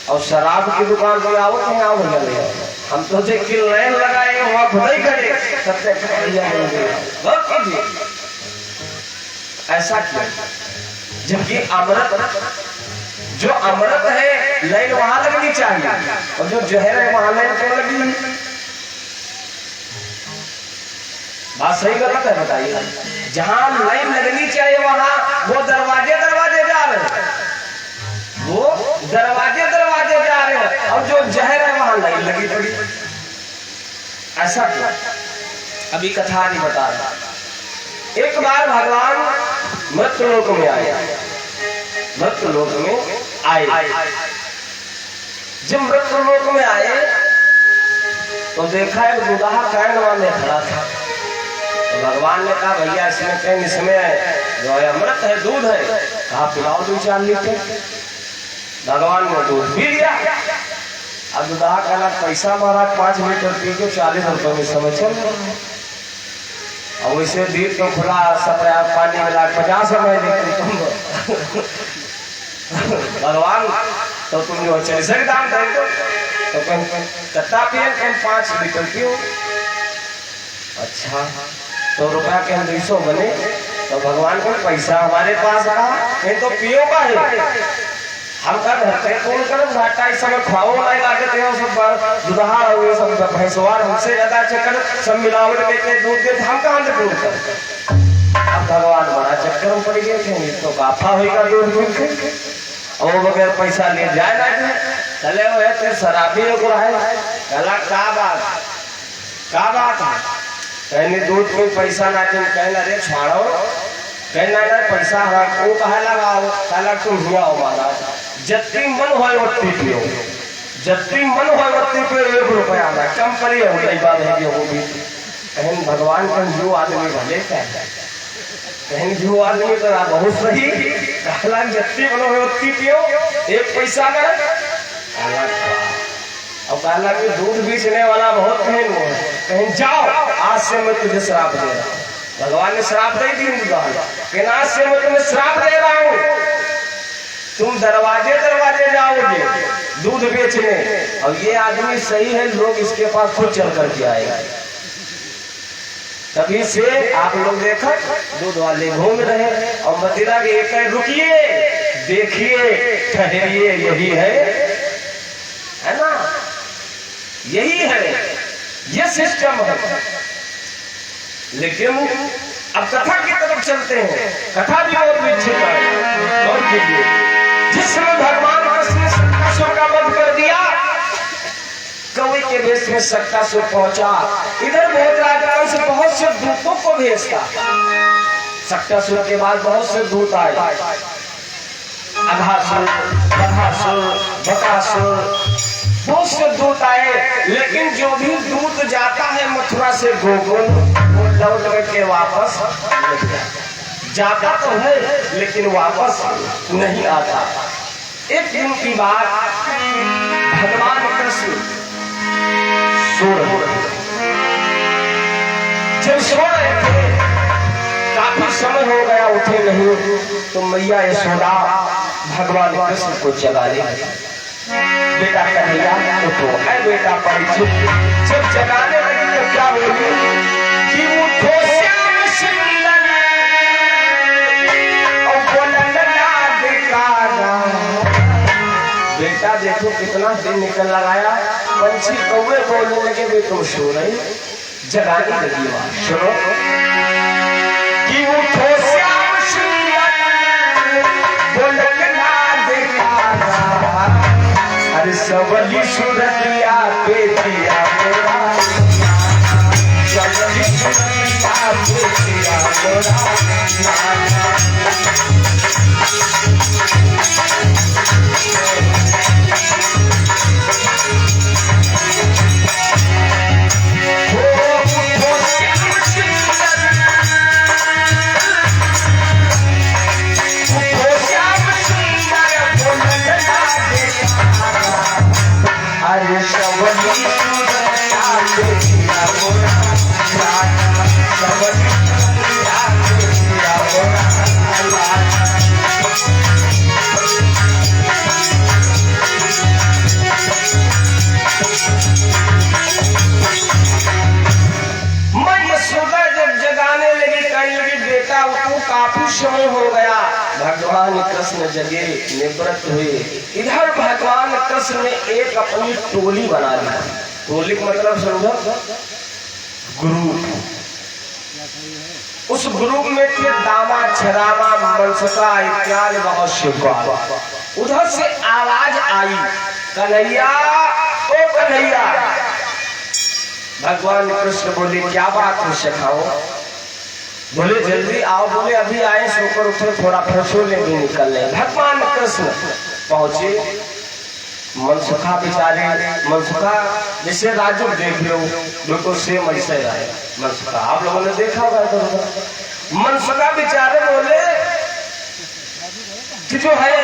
और शराब की दुकान पे आओ तो यहाँ हो जाए, हम तो देख कि लाइन लगाएंगे वहां खुद ही करे सबसे ऐसा क्यों? जबकि अमृत जो अमृत है लाइन वहां लगनी चाहिए, और जो जहर है वहां लाइन क्यों लगी? बात सही गलत है बताइए? जहां लाइन लगनी चाहिए वहां वो दरवाजे दरवाजे जा रहे हैं, वो दरवाजे दरवाजे जा रहे हैं, और जो जहर है वहां लाइन लगी थोड़ी। ऐसा क्यों? अभी कथा नहीं बता रहा। एक बार भगवान मृत्युलोक में आए, मृत्युलोक में आए। जब मृत्युलोक में आए तो देखा एक दूल्हा कैनवा में खड़ा था। तो भगवान ने कहा भैया इसमें कहीं इसमें जो है अमृत है, दूध है, कहा पिलाओ 2-4 लीटर। भगवान ने दूध पी लिया। अब दूल्हा कहला पैसा महाराज 5 लीटर पी के 40 रुपए में समझ चल। और वैसे दीप तो खुला सब पानी मिला 50 रुपए देते भगवान तो तुम जो 40 के दाम दे दो, तो कहीं चट्टा पिए कहीं 5 लीटर पियो। अच्छा तो रुपया के 200 बने, तो भगवान को पैसा हमारे पास रहा, नहीं तो पियो का है हम कर कौन कर घाटा इस समय खाओ नहीं लागे थे सब दुल्हा हुए सब भैंसवार हमसे ज्यादा चक्कर सब मिलावट देते दूध देते, हम कहाँ से दूध कर। अब भगवान बड़ा चक्कर में पड़ गए थे, तो गाफा होगा दूध दूध के, और बगैर पैसा ले जाए ना चले हुए थे शराबी लोग रहे। कहला का बात है? कहने दूध में पैसा ना तुम कहना रे छाड़ो, कहना पैसा वो कहा लगाओ, कहला तुम हुआ हो महाराज जत्ती मन हो वत्ती पियो, जत्ती मन हो वत्ती पियो, 1 रुपया ना कम करी हो गई बात है कि वो भी कहन भगवान का जो आदमी भले कहन जो आदमी तो बहुत सही कहला जत्ती मन हो वत्ती पियो 1 पैसा का। और कहला कि दूध बेचने वाला बहुत कहन वो कहीं जाओ आज से मैं तुझे श्राप दे रहा हूँ। भगवान ने श्राप दे दी कि आज से मैं तुम्हें श्राप दे रहा हूँ, तुम दरवाजे दरवाजे जाओगे दूध बेचने, और ये आदमी सही है लोग इसके पास खुद चल करके आएगा। तभी से आप लोग देखा दूध वाले घूम रहे और मदिरा के एक रुकिए देखिए ठहरिए, यही है ना, यही है, ये सिस्टम है। लेकिन अब कथा की तरफ चलते हैं। कथा भी बहुत विचित्र है। और जिस समय भगवान ने शक्तासुर का वध कर दिया, कवि के वेश में शक्तासुर पहुंचा, इधर बहुत राजकान से बहुत से दूतों को भेजता। शक्तासुर के बाद बहुत से दूत आए, अघासुर, बकासुर, बहुत से दूत आए। लेकिन जो भी दूत जाता है मथुरा से गोकुल, वो लौट के वापस जाता तो है लेकिन वापस नहीं आता। एक दिन की बात, भगवान कृष्ण जब सो रहे थे, काफी समय हो गया उठे नहीं, तो मैया यशोदा भगवान कृष्ण को जगा ले। बेटा कन्हैया उठो, है बेटा परीक्षित। जब जगाने लगी तो क्या बोली कि उठो श्याम सुंदर, और बोलन लागा। बेटा देखो कितना दिन निकल लगाया, पंछी कौवे बोलने लगे वे तुम सो रही, जगाने लगी वहां सुनो कि उठो श्याम सुंदर, बोलन लागा। अरे सबली सुरतिया पे दिया मेरा, सबली सुरतिया पे दिया मेरा। अरे सबरी सूरतिया देखिया मोरा लाला, सबरी सूरतिया देखिया मोरा लाला। जगाने लगी, कहने लगी बेटा उठो, काफी समय हो गया। भगवान कृष्ण जगे, निवृत्त हुए। इधर भगवान कृष्ण ने एक अपनी टोली बना ली। टोली का मतलब समझो, ग्रुप। उस ग्रुप में थे दामा, छरामा, मनसुका इत्यादि बहुत शिव। उधर से आवाज आई, कन्हैया ओ कन्हैया। भगवान कृष्ण बोले क्या बात है सखाओ? बोले जल्दी आओ। बोले अभी आए, सोकर उठे, थोड़ा फसोले भी निकल रहे। भगवान कृष्ण पहुंचे। मनसुखा बेचारे, मनसुखा जैसे राजू देख लो, बिल्कुल सेम ऐसे आए मनसुखा। आप लोगों ने देखा होगा तो। मनसुखा बेचारे बोले कि जो है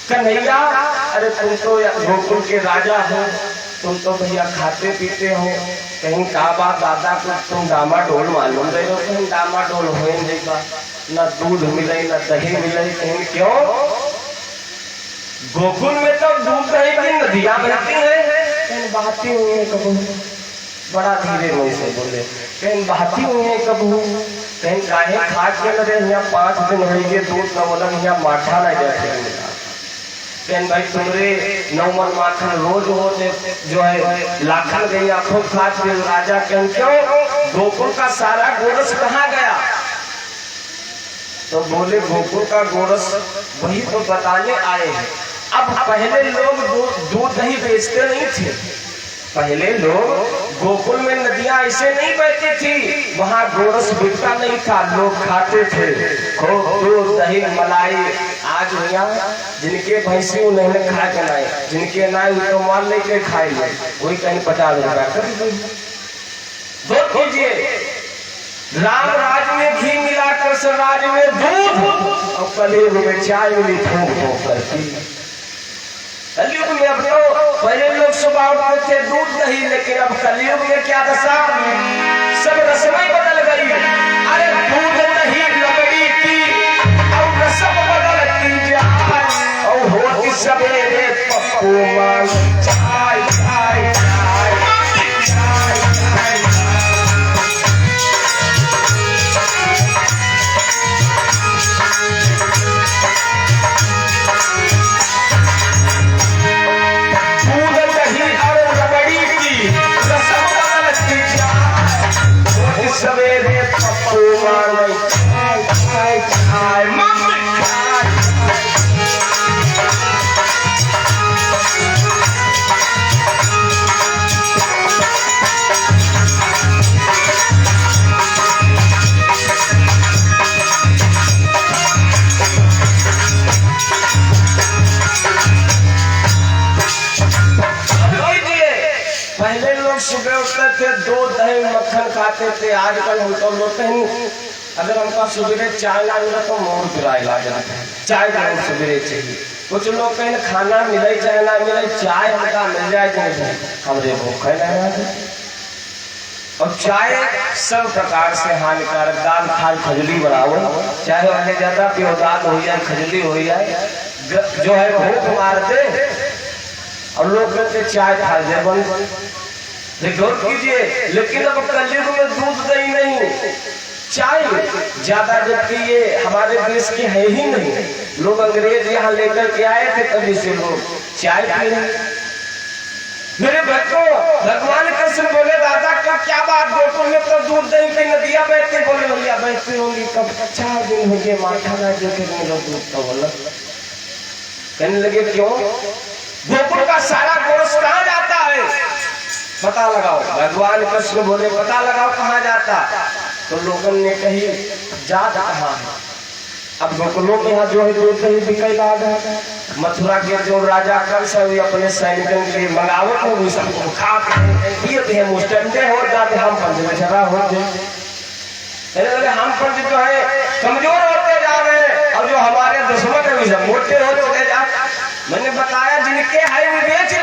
कन्हैया, अरे तुम तो गोकुल के राजा हो, तुम तो भैया खाते पीते हो, कहीं का बात दादा को तुम डामाडोल मालूम रहे हो? कहीं डामाडोल हो नहीं का, न दूध मिले न दही मिले, कहीं क्यों? गोकुल में तो दूध दही की नदियां बहती हैं, कहीं बहती हुई है कबू। बड़ा धीरे मुंह से बोले, कहीं बहती हुई है कबू, कहीं गाय खा के लगे यहाँ 5 दिन होंगे, दूध न बोला यहाँ माठा नहीं जाते। कहन भाई तुमरे नौमन माखन रोज होते, जो है लाखन गई आंखों खात के राजा। कहन क्यों? गोकुल का सारा गोरस कहाँ गया? तो बोले गोकुल का गोरस वही तो बताने आए हैं। अब पहले लोग दूध दही बेचते नहीं थे। पहले लोग गोकुल में नदियां ऐसे नहीं बहती थी, वहां गोरस बिकता नहीं था, लोग खाते थे खूब दूध दही मलाई। आज यहाँ जिनके भैंसी उन्हें खा के लाए, जिनके नाई तो मार लेके खाए, वही कहीं 50 रुपया कर दीजिए। राम राज में घी मिला कृष्ण राज में दूध, और कलयुग में चाय मिली फूंक फूंक करती। कलयुग में अब तो पहले लोग सुबह उठते थे दूध नहीं, लेकिन अब कलयुग में क्या दशा, सब रस्में बदल गई। अरे दूध नहीं लकड़ी की और रस्म बदलती जाए, और होती सवेरे पप्पू मांग चाय चाय चाय चाय चाय। सवेरे पप्पू मांग चाय चाय चाय पहले लोग सुबह उठते थे, दूध दही मक्खन खाते थे। आजकल हम तो लोग कहीं अगर हमका सवेरे चाय ना मिला तो मोर गिराए ला जाता है, चाय जरूर सवेरे चाहिए। कुछ लोग कहीं खाना मिले चाहे ना मिले, चाय हमका मिल जाए नहीं, हमरे भूखे नहीं। और चाय सब प्रकार से हानिकारक, दाल खाल खजली बनाओ, चाहे उन्हें ज्यादा प्योदात हो जाए, खजली हो जाए, जो है भूख मार दे। और लोग कहते चाय खा जाए बंद, गौर कीजिए। लेकिन अब कलयुग में दूध दही नहीं, चाय ज्यादा, जबकि ये हमारे देश के है ही नहीं। लोग अंग्रेज यहाँ लेकर के आए थे, तभी से लोग चाय पी रहे। मेरे बच्चों, भगवान कृष्ण बोले दादा का क्या बात, गोकुल में तो दूध दही की नदियां बहती। बोले भैया बहती होंगी, कब 4 दिन हो गए माठा ना देखे दूध। तो बोला, कहने लगे क्यों? गोकुल का सारा गोरस कहाँ जाता है, पता लगाओ। भगवान कृष्ण बोले पता लगाओ कहाँ जाता। तो लोगों ने कही जात कहाँ है? अब गोकुलों के यहाँ जो है दूध दही बिकने लगा। मथुरा के जो राजा कंस है वे अपने सैनिकों के लिए मंगावत हो, वे सबको खा के मुस्टंडे हो जाते, हम पंच में छड़ा हो जाए। हम पंच जो है कमजोर होते जा रहे हैं, और जो हमारे दुश्मन है वे सब मोटे हो चले जा। मैंने बताया जिनके है वो बेच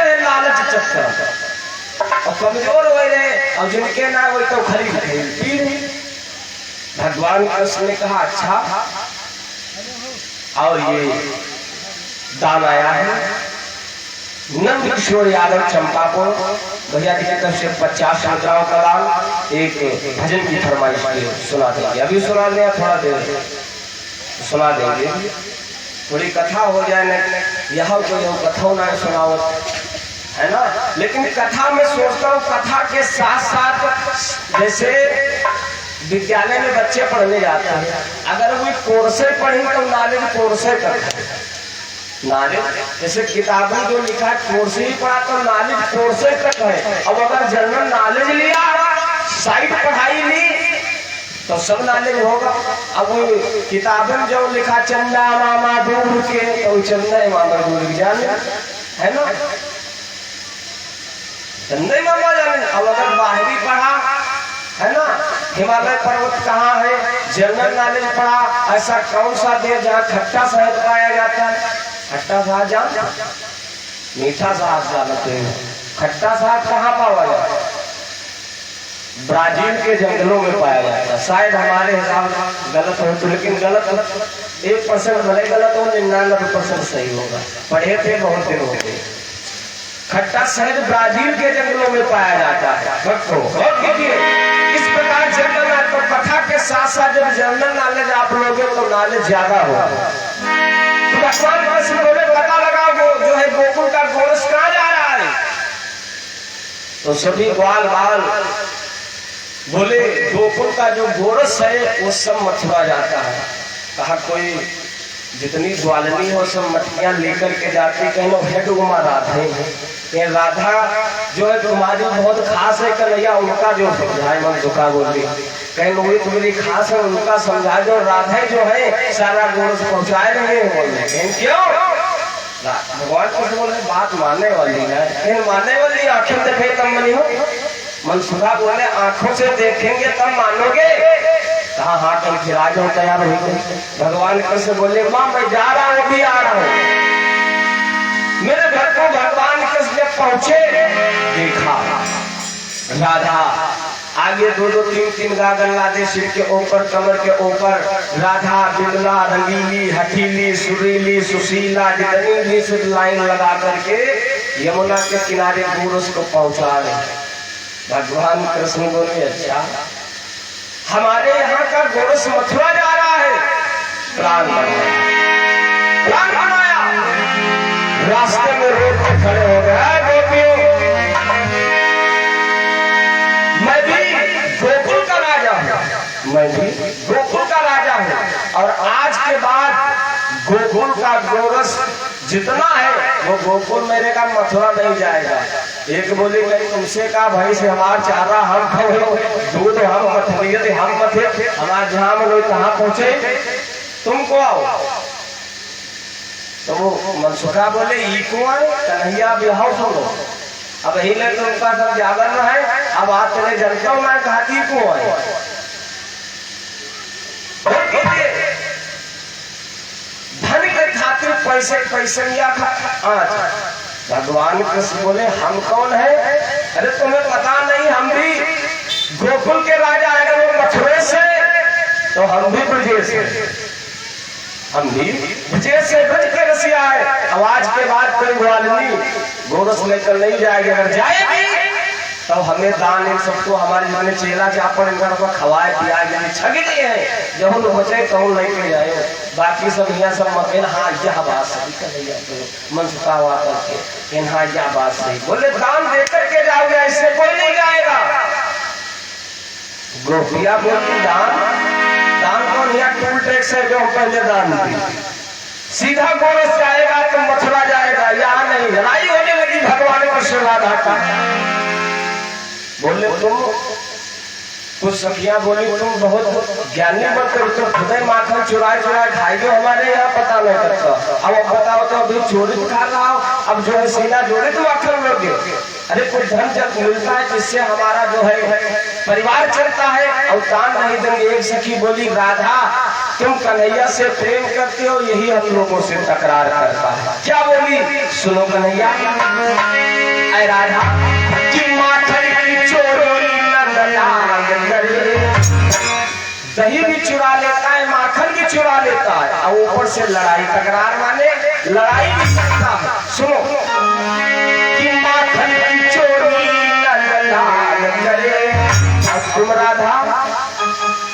और कमजोर हो रहे और जिनके ना हो तो खरीद पी रही। भगवान कृष्ण ने कहा अच्छा, और ये दान आया है नंद किशोर यादव चंपापुर भैया जी की तरफ से 50 मुद्राओं का दान एक भजन की फरमाइश की सुना देंगे। अभी सुना दें, थोड़ा देर सुना देंगे, थोड़ी कथा हो जाए ना, यहाँ तो यह कथा ना सुनाओ है ना। लेकिन कथा में सोचता हूँ कथा के साथ साथ जैसे विद्यालय में बच्चे पढ़ने जाते हैं, अगर वो कोर्से पढ़ी तो नॉलेज कोर्से करते हैं। नॉलेज जैसे किताबें जो लिखा है कोर्से ही पढ़ा तो नॉलेज कोर्से तक है। अब अगर जनरल नॉलेज लिया, साइड पढ़ाई ली तो सब नॉलेज होगा। अब किताबें जो लिखा चंदा मामा दूर के तो चंदा मामा दूर जाने है ना, चंदा मामा जाने। अब अगर बाहरी पढ़ा है ना, हिमालय पर्वत कहाँ है, जनरल नॉलेज पढ़ा, ऐसा कौन सा देश जहाँ खट्टा शहद पाया जाता है। खट्टा शहद जानते, मीठा शहद जानते हैं, खट्टा शहद कहाँ पाया जाता है, ब्राजील के जंगलों में पाया जाता है। शायद हमारे हिसाब गलत हो तो, लेकिन गलत 1% भले गलत हो, 99% सही होगा। पढ़े थे बहुत दिन हो गए। खट्टा शहद ब्राजील के जंगलों में पाया जाता है। इस प्रकार जनरल तो कथा के साथ साथ जब जनरल नॉलेज आप लोगे तो नॉलेज ज्यादा होगा। तो भगवान कृष्ण बोले पता लगाओ वो जो है गोकुल का गोरस कहाँ जा रहा है। तो सभी ग्वाल बाल बोले गोकुल का जो गोरस है वो सब मथुरा जाता है। कहा कोई जितनी ग्वालनी हो सब मटकियां लेकर के जाती, कहीं हेड उमा राधा है। राधा जो है तुम्हारी बहुत खास है कन्हैया, उनका जो समझाए मन दुखा बोली कहीं वही तुम्हारी खास है, उनका समझाए जो राधा जो है सारा गोरस पहुंचाए रहे हैं। क्यों भगवान कृष्ण बोले बात मानने वाली है, मानने वाली आंखें देखे तब मनी हो। मनसुखा बोले आंखों से देखेंगे तब मानोगे। कहा हाँ कल खिला जाओ तैयार हो गए। भगवान कृष्ण बोले माँ मैं जा रहा हूँ, भी आ रहा हूँ। मेरे घर को भगवान कृष्ण जब पहुंचे देखा राधा आगे 2-2, 3-3 गागल लादे सिर के ऊपर, कमर के ऊपर। राधा बिमला रंगीली हठीली सुरीली सुशीला जितनी भी सिर्फ लाइन लगा करके यमुना के किनारे गोरस को पहुंचा रहे। भगवान कृष्ण बोले अच्छा हमारे यहाँ का गोरस मथुरा जा रहा है। प्राण बनाया, रास्ते में रोड पे खड़े हो गए। गोपियों मैं भी गोकुल का राजा हूँ, मैं भी गोकुल का राजा हूँ, और आज के बाद गोकुल का गोरस जितना है वो गोकुल मेरे का मथुरा नहीं जाएगा। एक बोली नहीं तुमसे कहा भाई से हमार चारा हम खाओ, दूध हम मथलिए हम मथे, हमारे जहाँ में लोग कहाँ पहुंचे तुमको आओ। तो वो मनसुखा बोले ई को आए कन्हैया बिहाव सुनो। अब यही ले तो उनका सब जागरण है। अब आप चले जनता हूँ मैं घाटी को आए। धन के खातिर पैसे पैसे लिया आज भगवान कृष्ण बोले हम कौन है। अरे तुम्हें पता नहीं हम भी गोकुल के राजा है, वो मथुरे से तो हम भी ब्रजेश से, हम भी ब्रजेश से ब्रज के रसिया है। अब आज के बाद कोई ग्वालनी गोरस लेकर नहीं जाएगी, अगर जाएगी तो हमें दान इन सबको हमारे मैंने चेला चापड़ इनका खवाए पियाए छग दिए हैं। जब हम बचे तो लेके जाए, बाकी सब यहाँ सब मकेन हाँ यह बात सही कन्हैया तो मन सुखा हुआ करके हाँ यह बात सही। बोले दान देकर के जाओगे ऐसे कोई नहीं जाएगा। गोपिया बोलती दान दान कौन, यहाँ टोल टैक्स है जो पहले दान दी, सीधा गोरस जाएगा तो मथुरा जाएगा। यहाँ नहीं, लड़ाई होने लगी भगवान कृष्ण राधा का। बोले तुम कुछ सखियां बोली तुम बहुत ज्ञानी बनते हो, तुम खुद ही माखन चुराए चुराए खाएगे, हमारे यहाँ पता नहीं करता। अब बताओ तो अभी चोरी खा रहा हो, अब जो है सीना जोड़े तो आखिर लोगे। अरे कुछ धन जब मिलता है जिससे हमारा जो है परिवार चलता है, और दान नहीं देंगे। एक सखी बोली राधा तुम कन्हैया से प्रेम करते हो, यही हम लोगों से तकरार करता है। क्या बोली सुनो कन्हैया, राधा कि माखन की चोरी नंदलाल करे। दही भी चुरा लेता है, माखन भी चुरा लेता है, और ऊपर से लड़ाई तकरार माने लड़ाई भी करता है। सुनो कि माखन की चोरी नंदलाल करे। अब तुम राधा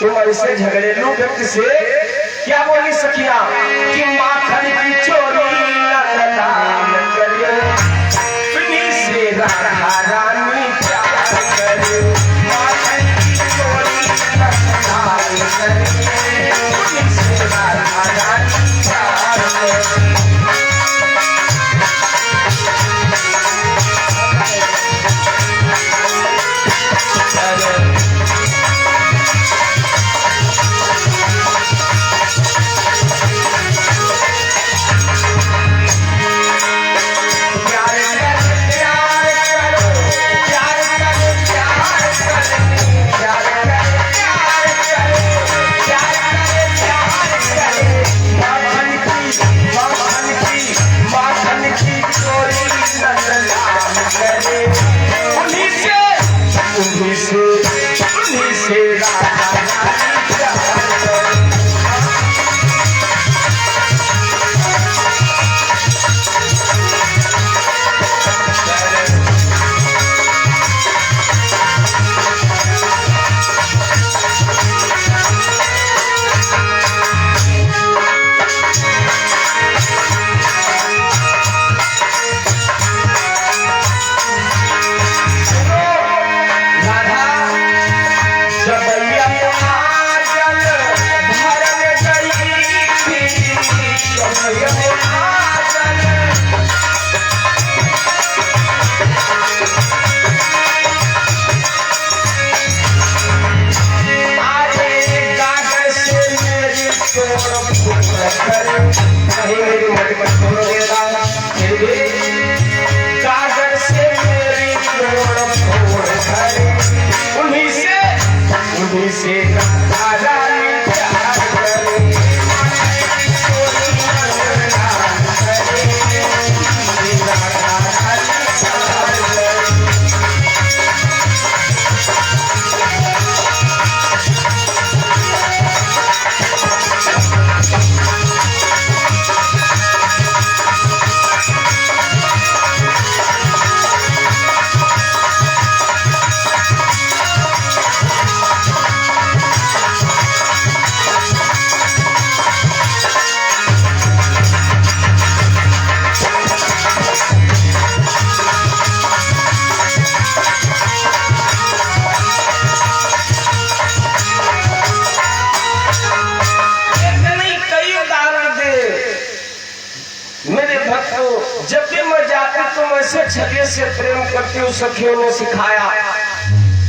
तुम ऐसे झगड़ेलू व्यक्ति से क्या बोली सखिया कि माखन की चोरी नंदलाल करे। सुनी से राधा रानी प्यार करे। माखन की चोरी नंदलाल करे। सुनी से राधा रानी प्यार करे। छले से प्रेम करती हूँ सखियों ने सिखाया।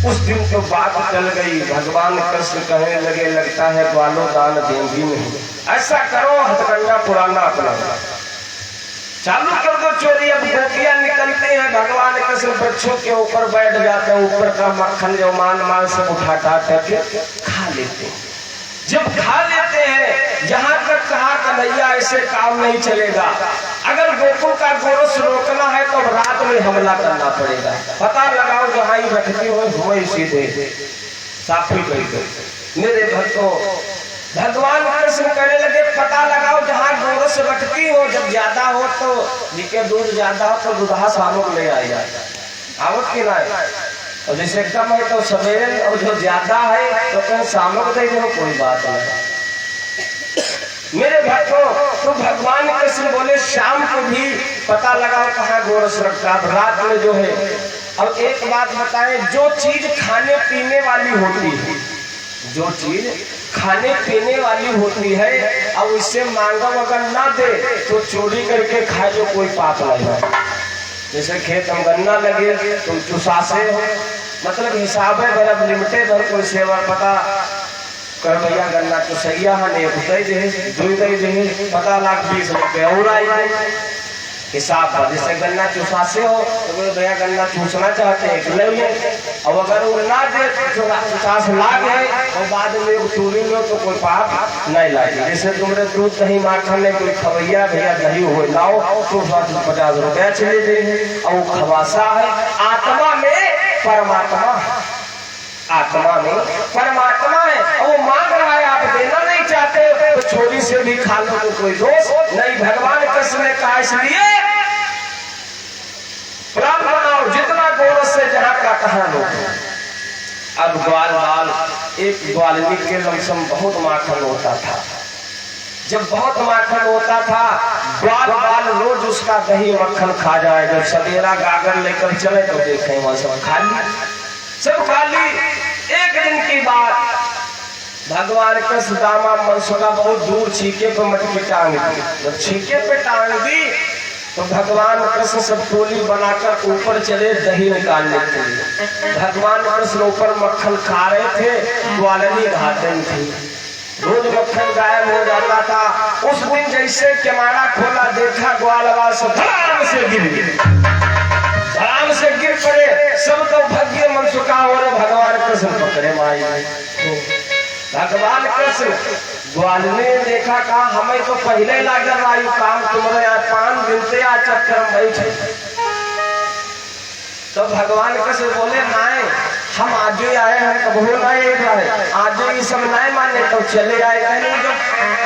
उस दिन तो बात चल गई, भगवान कृष्ण कहने लगे लगता है बालो दान देंगी नहीं। ऐसा करो हथकंडा पुराना अपना चालू कर दो चोरी। अब गोपियां निकलते हैं, भगवान कृष्ण वृक्षों के ऊपर बैठ जाते हैं, ऊपर का मक्खन जो मान मान सब उठाता करके खा लेते हैं। जब खा लेते हैं, जहां तक कहा कन्हैया ऐसे काम नहीं चलेगा, अगर गोकुल का गोरस रोकना है तो रात में हमला करना पड़ेगा। पता लगाओ जहां ही रखती हो हुए सीधे साफी गई। मेरे भक्तों भगवान कृष्ण कहने लगे पता लगाओ जहां गोरस रखती हो, जब ज्यादा हो तो जिके दूध ज्यादा हो तो दूधा सामुक ले आएगा आवत की ना, और जैसे कम है तो सवेरे, और जो ज्यादा है तो कहीं सामुक दे दो, कोई बात नहीं। मेरे भक्तों तो भगवान कृष्ण बोले शाम को भी पता लगाओ कहाँ गोरस रखता, रात में जो है। अब एक बात बताएं, जो चीज खाने पीने वाली होती है, जो चीज खाने पीने वाली होती है, अब उससे मांगा अगर ना दे तो चोरी करके खाए तो कोई पाप नहीं है। जैसे खेत में गन्ना लगे तुम चुसासे हो, मतलब हिसाब है बड़ा लिमिटेड, और कोई सेवा पता कर भैया गन्ना चुसैया है ने दे दे 2 दे दे, पता लाख 20 रुपये और आई हिसाब पर। जैसे गन्ना चूसासे हो तो बोले भैया गन्ना चूसना चाहते हैं कि नहीं है, अब अगर वो ना दे 50 लाख है और बाद में चोरी लो तो कोई पाप नहीं लागे। जैसे तुमने दूध दही माखन ने कोई खवैया भैया दही हो लाओ तो 50 रुपया चले जाए, और वो खवासा है। आत्मा में परमात्मा, आत्मा में परमात्मा है और वो मांग रहा है, आप देना नहीं चाहते तो छोरी से भी खा लो तो कोई दोष नहीं। भगवान कृष्ण ने कहा इसलिए प्राण बनाओ जितना गौरव से जहां का कहा लो। अब ग्वाल बाल, एक ग्वालिनी के लमसम बहुत माखन होता था। जब बहुत माखन होता था ग्वाल बाल रोज उसका दही मक्खन खा जाए। जब सवेरा गागर लेकर चले तो देखें वहां सब खाली, सब खाली। एक दिन की बात, भगवान कृष्ण दामा मनसुका बहुत दूर छीके पे मटकी टांग दी। जब छीके पे टांग दी तो भगवान कृष्ण सब टोली बनाकर ऊपर चले दही निकालने के लिए। भगवान कृष्ण ऊपर मक्खन खा रहे थे, ग्वालिनी घाटन थी, रोज मक्खन गायब हो जाता था। उस दिन जैसे केमाड़ा खोला देखा ग्वालवाल सब धड़ाम से गिर गए, धड़ाम से गिर पड़े। सब तो भाग्य मनसुका और भगवान कृष्ण पकड़े माई। भगवान कृष्ण ग्वाल ने देखा, कहा हमें तो पहले लागल वायु काम, तुम्हारे यहाँ 5 दिन से आ चक्कर बैठे। तो भगवान कृष्ण बोले नाय, हम आज ही आए हैं, कब हो नहीं आज ही सब नहीं माने तो चले आए। कहने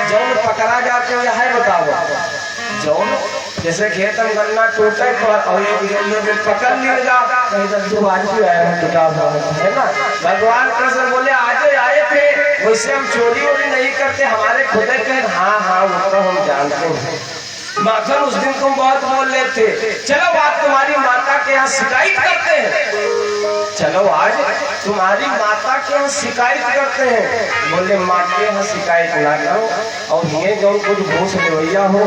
जौन पकड़ा जाते हो है बताओ, जौन जैसे खेत में गन्ना टूटे तो पकड़ लिएगा, कहीं तो आज भी आया है टूटा हुआ है ना। भगवान कृष्ण बोले आज आए थे, वैसे हम चोरी वोरी नहीं करते, हमारे खुदे के। हाँ हाँ वो तो हम जानते हैं। माखन उस दिन तुम बहुत बोल रहे थे, चलो आज तुम्हारी माता के यहाँ शिकायत करते हैं, चलो आज तुम्हारी माता के यहाँ शिकायत करते हैं। बोले माँ के यहाँ शिकायत ना करो, और ये जो कुछ घूस लोहिया हो,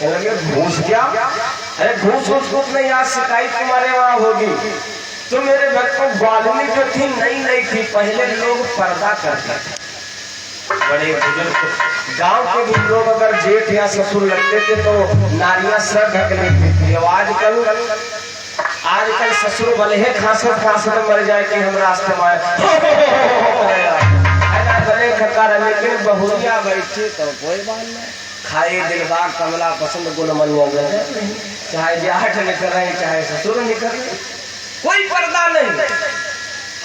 लगे घूस क्या, अरे घूस कुछ नहीं, आज शिकायत तुम्हारे वहाँ होगी। तो मेरे भक्तों ग्वालिनी जो थी नई थी, पहले लोग पर्दा करते थे। बड़े बुजुर्ग गांव के भी लोग अगर जेठ या ससुर लगते थे तो नारियां सर ढक लेती थी। आजकल ससुर भले ही खांसते मर जाए कि हम रास्ते में गले खकार, लेकिन बहुरिया बैठी तो कोई बात नहीं। खाए दिलबाग कमला पसंद गुलमनिया, चाहे जाट निकल रहे चाहे ससुर निकल रहे, कोई पर्दा नहीं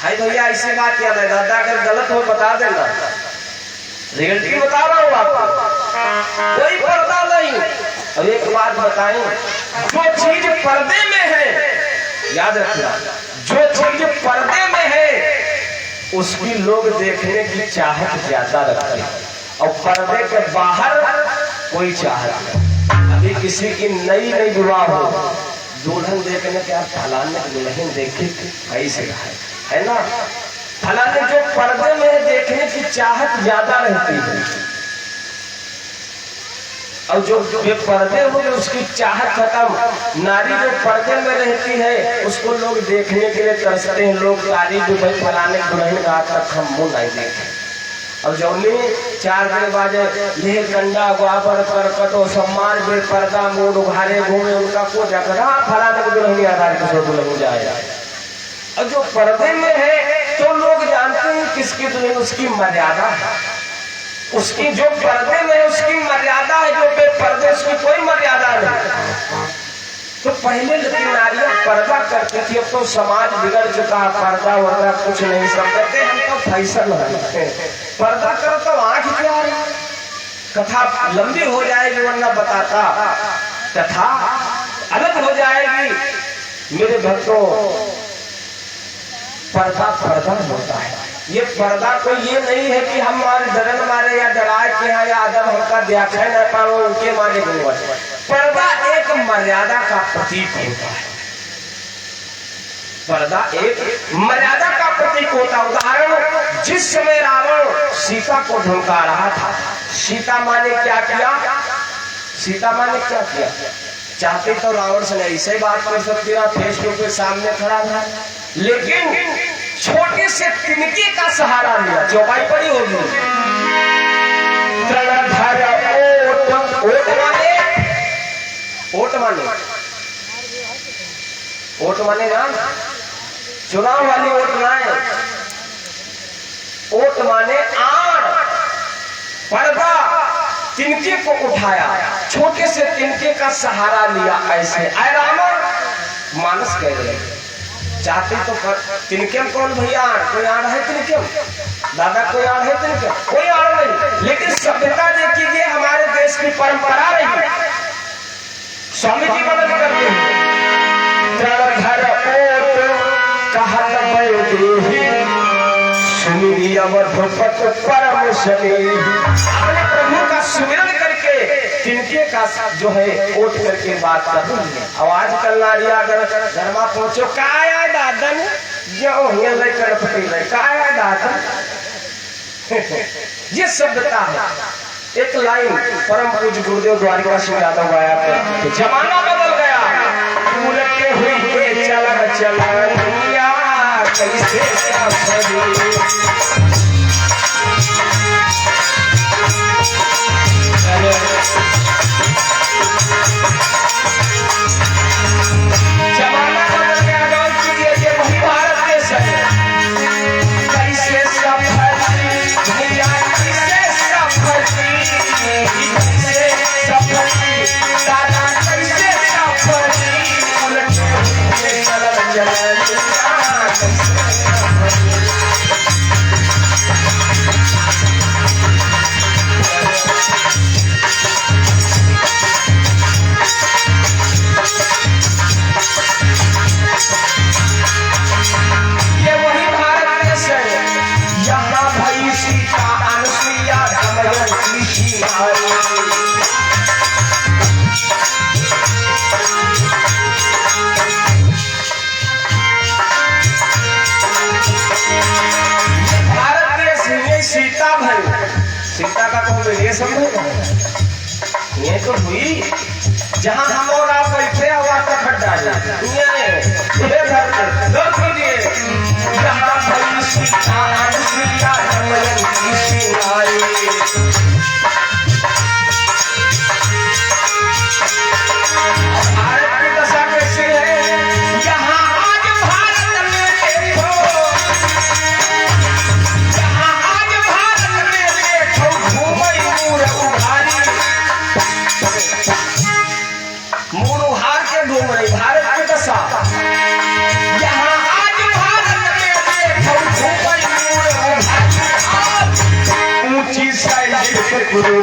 है भैया। ऐसी बात याद है दादा, अगर गलत हो बता देना, रियलिटी बता रहा हूँ आपको, कोई पर्दा नहीं। और एक बात बताएं, जो चीज पर्दे में है, याद रखना, जो चीज पर्दे में है उसकी लोग देखने की चाहत ज्यादा रखते हैं, और पर्दे के बाहर कोई चाहत नहीं। अभी किसी की नई विवाह हो, दुल्हन देखने के, आप फलाने दुल्हन देखे कैसे है ना, फलाने जो पर्दे में देखने की चाहत ज्यादा रहती है, और जो पर्दे हो गए उसकी चाहत खत्म। नारी जो पर्दे में रहती है उसको लोग देखने के लिए तरसते हैं, लोग तारीफ भाई फलाने दुल्हन का आज तक हम मुंह नहीं देखे। और जौनी 4 दिन बाद लेह कंडा गुआबर कर कटो सम्मान बेर पर्दा मूड उघारे घूमे, उनका को जाकर फलाने को दुल्हन आधार किसी दुल्हन जाए। और जो पर्दे में है तो लोग जानते हैं किसकी दुल्हन, उसकी मर्यादा है, उसकी जो पर्दे में उसकी मर्यादा है, जो बेपर्दे उसकी कोई मर्यादा नहीं। तो पहले लेकिन नारियां पर्दा करती थी, अब तो समाज बिगड़ चुका, पर्दा वर्दा कुछ नहीं, सब कहते हम तो फैशन है, पर्दा करो तो आंख क्या है। कथा लंबी हो जाएगी वरना बताता, कथा अलग हो जाएगी। मेरे भक्तों, पर्दा होता है। ये पर्दा कोई ये नहीं है कि हम डरन मारे या डराए कि हाँ या आदम हमका व्याख्या न पाओ उनके मारे गुणवत। पर्दा एक मर्यादा का प्रतीक होता है, पर्दा एक मर्यादा का प्रतीक होता। उदाहरण, जिस समय रावण सीता को धमका रहा था, सीता माँ ने क्या किया, सीता माँ ने क्या किया, चाहते तो रावण से ऐसे बात कर सकती है, फेस टू फेस सामने खड़ा था, लेकिन छोटे से तिनके का सहारा लिया, चौपाई पड़ी होगी, वोट माने जान चुनाव वाली वोट ना है। वोट माने आड़ पर्दा तिनके को उठाया, छोटे से तिनके का सहारा लिया। ऐसे आय रामा मानस कह रहे चाहते तो तिनके कौन भैया कोई आड़ है तिनके दादा कोई आड़ है तिनके कोई आड़ नहीं। लेकिन सभ्यता देखिए हमारे देश की परंपरा रही। स्वामी जी मदद करते हैं घर परम शनि अपने प्रभु का सुमिरन करके तिनके का जो है वोट करके बात कर रही है। आवाज कल नारिया धर्मा पहुंचो काया दादन जो लेकर पटेल काया दादन ये शब्दता है। एक लाइन परम पूज्य गुरुदेव द्वारिका सिंह यादव गाया थे, जमाना बदल गया उलटे हुई चलन चलन दुनिया कैसे जमाना बदल गया। गौर कीजिए ये वही भारत देश है। कैसे सफल दुनिया कैसे सफल कैसे सफल दादा कैसे सफल उलटे चलन चलन सीता का तो ये समझ ये तो हुई जहां हम और आप बैठे हुआ तक हट डाले भारत की दशा कैसी है। यहाँ आज भारत में देखो, यहाँ आज भारत में देखो घूमई मूर उघारी मूर उहार के घूम रही भारत की दशा। यहाँ आज भारत में देखो घूमई मूर उघारी ऊंची साइड से गुरु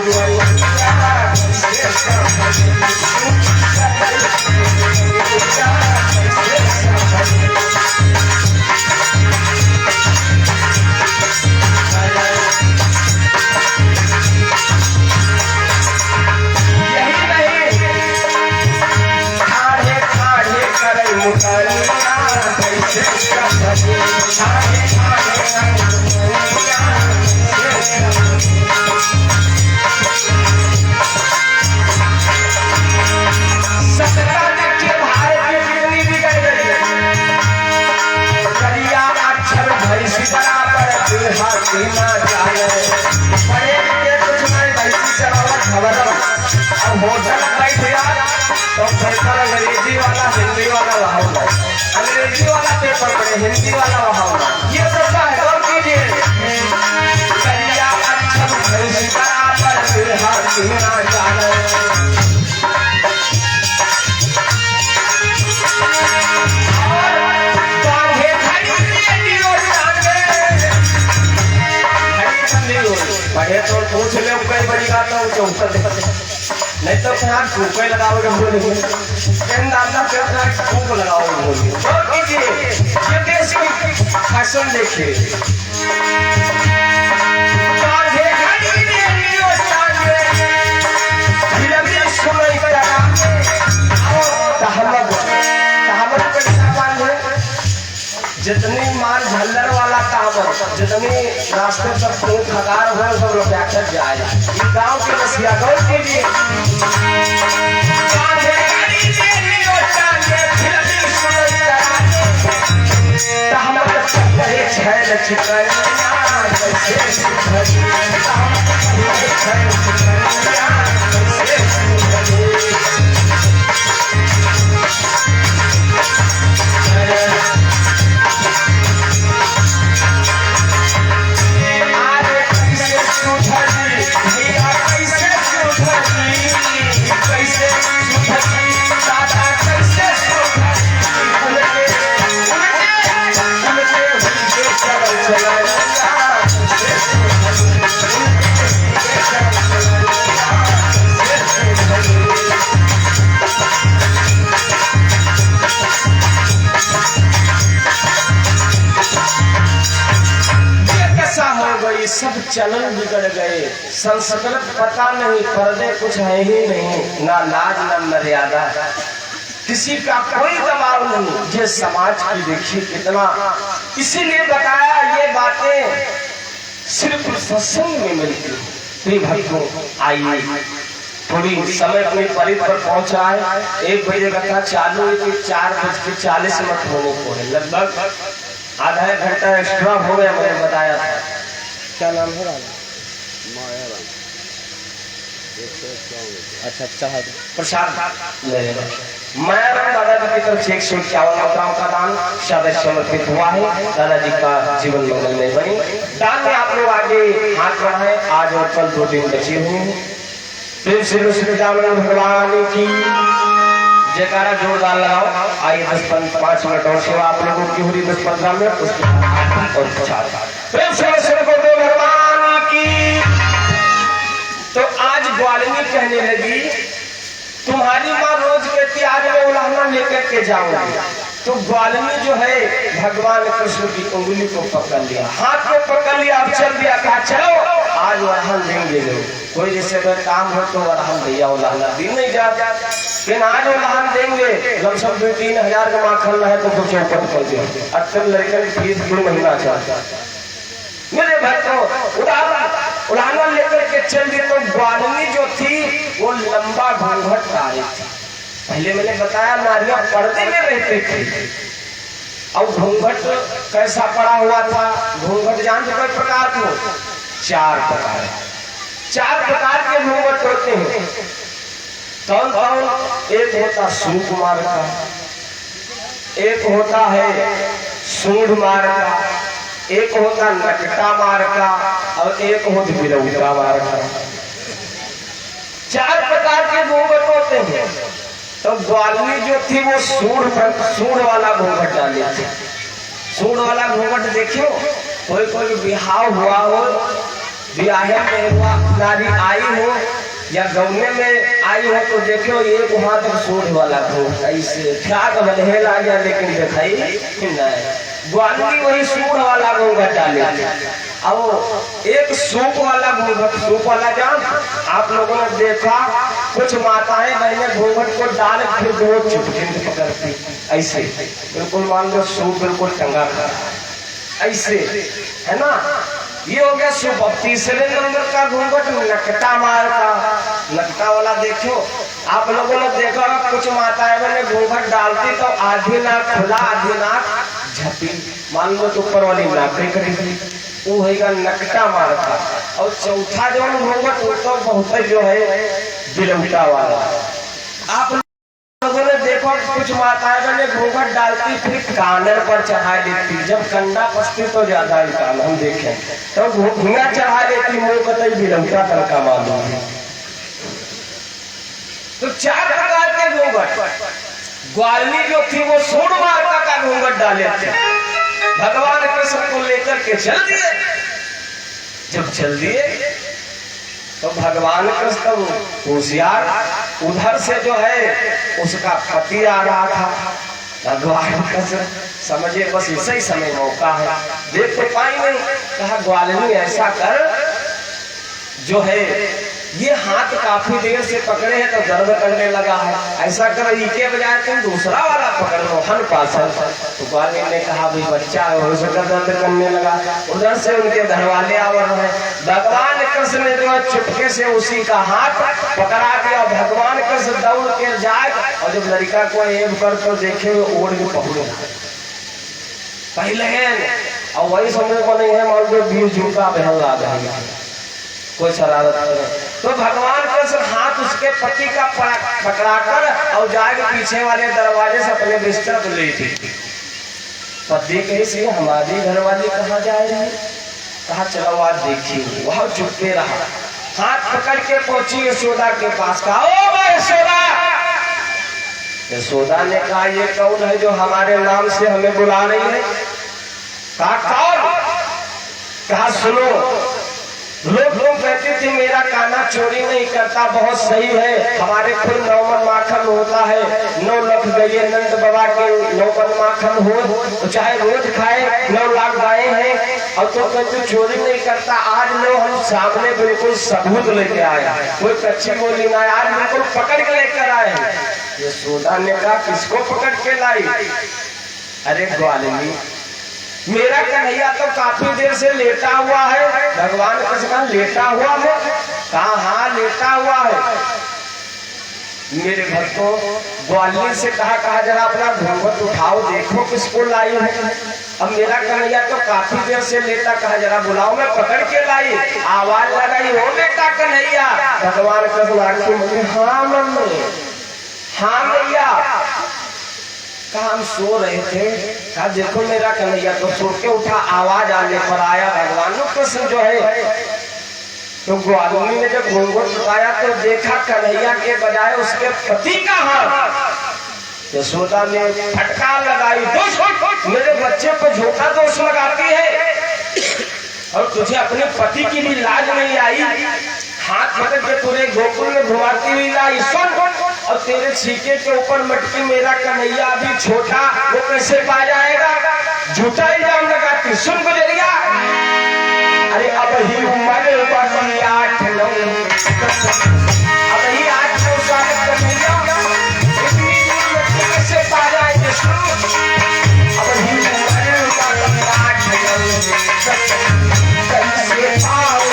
अंग्रेजी वाला हिंदी वाला वहां अंग्रेजी वाला पेपर पढ़े हिंदी वाला वहां ये सब है। गौर कीजिए करिया अक्षर भैंस बराबर हाथी ना जाने पढ़े तो पूछ ले कई बड़ी बात हो तो नहीं तो यहाँ फूके लगाओगे बोलेंगे फूक लगाओगे बोलेंगे। और कीजिए ये देश की फैशन देखिए जितनी मार झल्लर वाला काबर जितनी रास्ते पर खूब खगार हो सब लोग बैठक जाए ये गांव के रसिया गौर कीजिए सब चलन बिगड़ गए, संस्कृत पता नहीं, पर्दे कुछ है ही नहीं, ना लाज ना मर्यादा, किसी का कोई दबाव नहीं। ये समाज की देखिए कितना, इसीलिए बताया ये बातें सिर्फ सत्संग में मिलती है। प्रिय भक्तों, आइए थोड़ी समय अपने परिध पर पहुंचा है। 1 बजे कथा चालू है कि 4:40 होने को है, लगभग आधा एक घंटा एक्स्ट्रा हो गया। मैंने बताया था, क्या नाम है राम? अच्छा अच्छा, प्रसाद ले लेना। मायाराम दादाजी की तरफ से 151 ग्राम का दान शायद समर्पित हुआ है। दादाजी का जीवन मंगलमय बने। दान में आप लोग आगे हाथ बढ़ाएं। आज और कल 2 दिन बचे हुए हैं। प्रेम से श्री रामचंद्र भगवान की जयकारा जोरदार लगाओ। आइए 10-5 मिनट और सेवा आप लोगों की हो रही, 10-15 मिनट और प्रेम से भगवान की। तो आज ग्वालिनी कहने लगी, तुम्हारी माँ रोज कहती आज मैं उलाहना लेकर के जाऊंगी। तो ग्वालिनी जो है भगवान कृष्ण की उंगली को पकड़ लिया, हाथ को पकड़ लिया, अब चल दिया, कहा चलो आज वरहन देंगे लोग। कोई जैसे कोई काम हो तो वरहन भैया उलाहना दिन नहीं जाता, लेकिन आज उलाहन देंगे। लमसम 2-3 हजार का माखन है तो कुछ चौपट कर दिया। अक्सर लड़के की फीस 2 महीना चाहता। मेरे भक्तों उड़ाना लेकर के चल दी। तो ग्वालिनी जो थी वो लंबा घूंघट डाली थी। पहले मैंने बताया नारियां पर्दे में रहते थे, और घूंघट कैसा पड़ा हुआ था? घूंघट जानते कई प्रकार के? 4 प्रकार। 4 प्रकार के घूंघट होते हैं। कौन कौन? एक होता सुकुमार का, एक होता है सूंड मार का, एक होता नकटा मार का, और एक होता बिरौटा मार का। 4 प्रकार के घूंघट होते हैं। तो ग्वालिनी जो थी वो सूंड वाला घूंघट डाली थी। सूंड वाला घूंघट देखियो, कोई कोई बिहाव हुआ हो, ब्याहे में हुआ नारी आई हो या गौने में आई हो, तो देखियो एक वहां तक सूंड वाला घूंघट ऐसे क्या बलहे ला गया, लेकिन दिखाई नहीं। ग्वालिनी वही सूंड वाला घूंघट डाले। अब एक सूप वाला घूंघट, सूप वाला जान आप लोगों ने देखा, कुछ माताएं बहनें घूंघट को डाल फिर दो चुटकी करती ऐसे, बिल्कुल मान लो सूप बिल्कुल टंगा ऐसे, है ना? ये हो गया सूप। अब तीसरे नंबर का घूंघट नकटा मार का। नकटा वाला देखो, आप लोगों ने देखा कुछ माताएं बहनें घूंघट डालती तो आधी नाक खुला आधी नाक झपी, मान लो तो ऊपर वाली नाक करी, वो होगा नकटा मारता। और चौथा जो घूंघट वो तो बहुत जो है बिलौटा वाला। आप लोगों ने देखो कुछ माताएं बहनें घूंघट डालती फिर कानर पर चढ़ा देती, जब कंडा पसती तो ज्यादा कान हम देखें तो घूंघट चढ़ा देती, मुंह बताई बिलौटा तड़का मालूम है। तो 4 प्रकार के घूंघट। ग्वालिनी जो थी वो सूंड मार्का का घूंघट डाले थे। भगवान कृष्ण को लेकर के चल दिए। जब चल दिए तो भगवान कृष्ण होशियार, उधर से जो है उसका पति आ रहा था। भगवान कृष्ण समझे बस इसी समय मौका है, देख तो पाई नहीं। कहा ग्वालिनी ऐसा कर, जो है ये हाथ काफी देर से पकड़े हैं तो दर्द करने लगा है, ऐसा कर इके बजाय तुम दूसरा वाला पकड़ लो हन पासल। तो ग्वालिनी ने कहा भाई बच्चा है हो सकता दर्द करने लगा। उधर से उनके घर वाले आवर है। भगवान कृष्ण ने जो चुपके से उसी का हाथ पकड़ा दिया। भगवान कृष्ण दौड़ के जाए और जब लड़का को एब कर तो देखे ओढ़ के पकड़े पहले है, और वही समझ को नहीं है मान लो 20 जूता बहन ला जाएगा कोई शरारत करे। तो भगवान कृष्ण हाथ उसके पति का पकड़ाकर और जाके पीछे वाले दरवाजे से अपने बिस्तर को ले थी। पति कैसे हमारी घरवाली कहाँ जा रही है? कहा चलो आज देखिए। वह चुपके रहा, हाथ पकड़ के पहुंची यशोदा के पास। कहा ओ यशोदा। यशोदा ने कहा ये कौन है जो हमारे नाम से हमें बुला रही है? कहा कौन? कहा सुनो, लोग कहते थे मेरा काना चोरी नहीं करता, बहुत सही है, हमारे खुद 9 मन माखन होता है, 9 लाख गए नंद बाबा के 9 मन माखन हो तो चाहे रोज खाए, 9 लाख गायें हैं। और तो मैं तो चोरी नहीं करता, आज लो हम सामने बिल्कुल सबूत लेके आए, कोई कच्ची बोली ना, आज बिल्कुल पकड़ के लेकर आए। यशोदा ने कहा किसको पकड़ के लाई? अरे ग्वालिनी, मेरा कन्हैया तो काफी देर से लेटा हुआ है। भगवान किस कहा लेटा हुआ है? कहा हाँ लेटा हुआ है। मेरे भक्तों, ग्वालिनी से कहा जरा अपना घूंघट उठाओ, देखो किसको लाई है। अब मेरा कन्हैया तो काफी देर से लेटा, कहा जरा बुलाओ, मैं पकड़ के लाई। आवाज लगाई, हो बेटा कन्हैया। भगवान का हाँ मम्मी, हाँ भैया। कहा हम सो रहे थे। कहा देखो मेरा कन्हैया तो सो के उठा, आवाज आने पर आया। भगवान कृष्ण जो है, तो ग्वालिनी ने जब घूंघट उठाया तो देखा कन्हैया के बजाय उसके पति का हाथ। यशोदा ने फटकार लगाई, दोष मेरे बच्चे पर झूठा दोष लगाती है, और तुझे अपने पति की भी लाज नहीं आई। हाथ पकड़ के पूरे गोकुल में घुमाती हुई लाई, सुन, और तेरे छीके के ऊपर मटकी मेरा कन्हैया अभी छोटा, वो कैसे पा जाएगा? झूठा इल्जाम लगाती। सुन गुजरिया, अरे अब ही उम्र 8-9, अब ही 8-9 साल कन्हैया इतनी मटकी कैसे पा जाएंगे? अब ही उम्र 8-9 कैसे पाओ?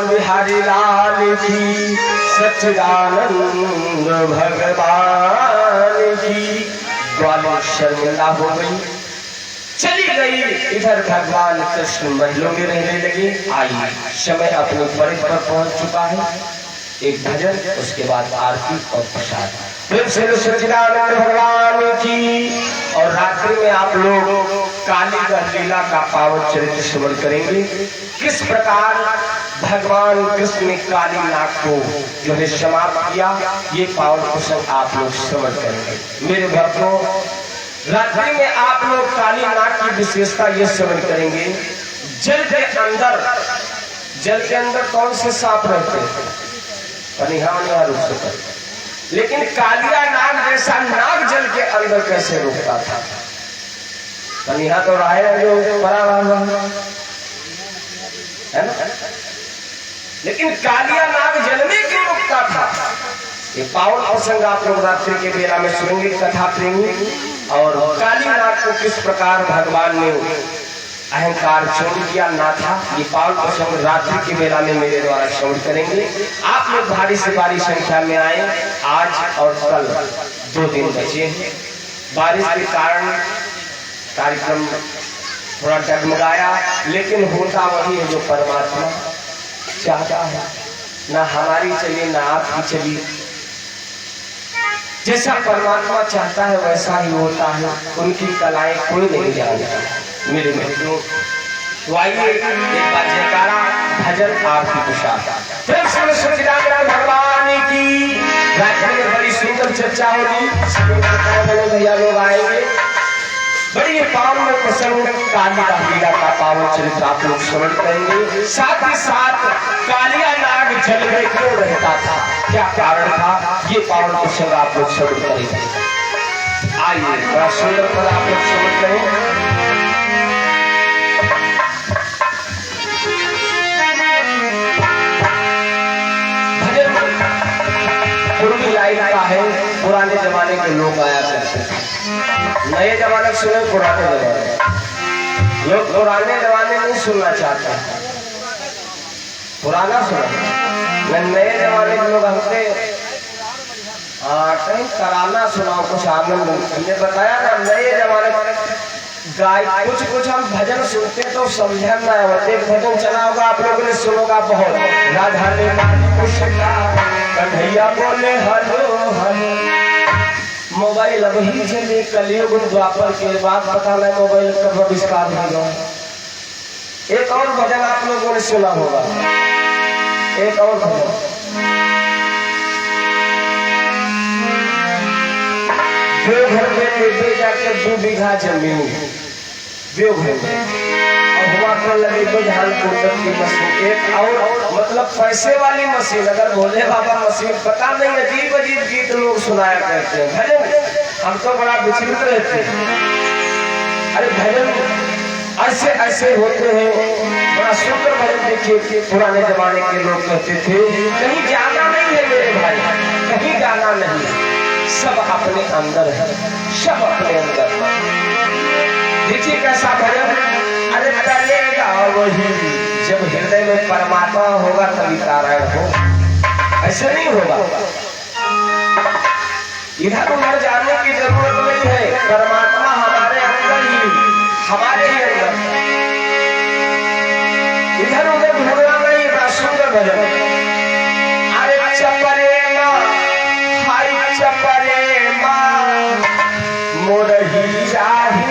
बिहारी लाल की, सच्चिदानंद भगवान की। ग्वालिनी शर्मिंदा हो गई, चली गई। इधर भगवान कृष्ण महलों में रहने लगे। आई समय अपने परिध पर पहुंच चुका है। एक भजन, उसके बाद आरती और प्रसाद। फिर से सच्चिदानंद भगवान की। और रात्रि में आप लोग कालीगढ़ लीला का पावन चरित्र श्रवण करेंगे। किस प्रकार भगवान कृष्ण ने काली नाग को जो है समाप्त किया, ये पावन प्रसंग आप लोग श्रवण करेंगे। मेरे भक्तों, रात्रि में आप लोग काली नाग की विशेषता ये श्रवण करेंगे। जल के अंदर कौन से सांप रहते हैं? पनिहानिया रूप से, लेकिन कालिया नाग जैसा नाग जल के अंदर कैसे रुकता था? पनिहा तो राय जो परा है ना, लेकिन कालिया नाग जल में क्यों रुकता था? ये पावन प्रसंग आप लोग रात्रि के बेला में सुनेंगे। कथा प्रेमी और काली नाग को किस प्रकार भगवान ने अहंकार छोड़ दिया ना था। ये पावन प्रसंग रात्रि के बेला में मेरे द्वारा श्रवण करेंगे। आप लोग भारी से भारी संख्या में आए। आज और कल 2 दिन बचे हैं। बारिश के कारण कार्यक्रम थोड़ा डगमगाया, लेकिन होता वही है जो परमात्मा चाहता है। ना हमारी चली ना आपकी चली, जैसा परमात्मा चाहता है वैसा ही होता है। उनकी कलाएं कोई नहीं जानता मेरे मित्रों। तो आइए एक बार जयकारा भजन आपकी कुशा भगवान की। राजधानी में बड़ी सुंदर चर्चा होगी, भैया लोग आएंगे। बड़ी पावन में प्रसंग कालिया लीला का पावन चरित्र आप लोग श्रवण करेंगे। साथ ही साथ कालिया नाग जल में क्यों रहता था, क्या कारण था, ये पावन प्रसंग आप लोग श्रवण करेंगे। आइए बड़ा सुंदर पर आप लोग श्रवण करें। पूर्वी लाइन का है, पुराने जमाने के लोग आया करते थे। नए जमाने सुने, पुराने जमाने लोग पुराने जमाने नहीं सुनना चाहते, पुराना सुना। नए जमाने के लोग हमसे कहीं कराना सुनाओ कुछ आनंद। हमने बताया ना, नए जमाने गाय कुछ हम भजन सुनते तो समझ ना आते। भजन चला होगा आप लोगों ने, सुनोगा बहुत। राधा ने कन्हैया बोले हलो हलो। मोबाइल अभी चले, कलयुग द्वापर के बाद पता नहीं मोबाइल कब आविष्कार होगा। एक और भजन आप लोगों ने सुना होगा, एक और भजन। देवघर में ले जाके 2 बीघा जमीन देवघर में, और हुआ कर लगे बेझाल कोटर की मशीन। एक और मतलब पैसे वाली मशीन। अगर भोले बाबा मशीन, पता नहीं अजीब अजीब गीत लोग सुनाया करते हैं भजन। हम तो बड़ा विचलित रहते हैं। अरे भजन ऐसे ऐसे होते हैं, बड़ा सुंदर भजन। देखिए पुराने जमाने के लोग कहते थे कहीं जाना नहीं है मेरे भाई, कहीं जाना नहीं, सब अपने अंदर है, सब अपने अंदर। देखिए कैसा भजन। अरे चलेगा वही जब हृदय में परमात्मा होगा तभी नारायण हो, ऐसे नहीं होगा। इधर उधर जाने की जरूरत नहीं है, परमात्मा हमारे अंदर ही, हमारे ही अंदर। इधर उधर ढूंढना नहीं। बड़ा सुंदर भजन। अरे चपरे माँ, हाय चपरे माँ, मोरही जाहि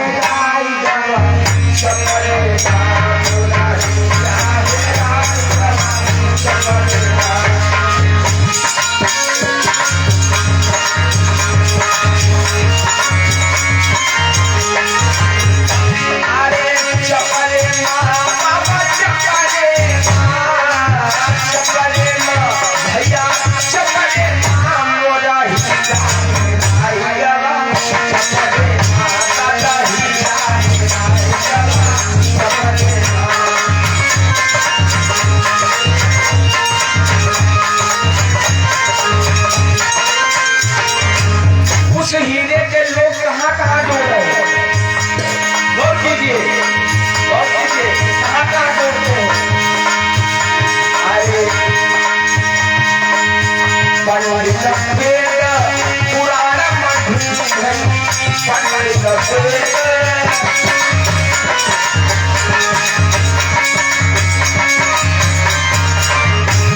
हीरे के लोग कहाँ जोड़ रहे हैं, गौर कीजिए, गौर कीजिए, कहाँ जोड़ते हैं। अरे पंडित पुराना पंडित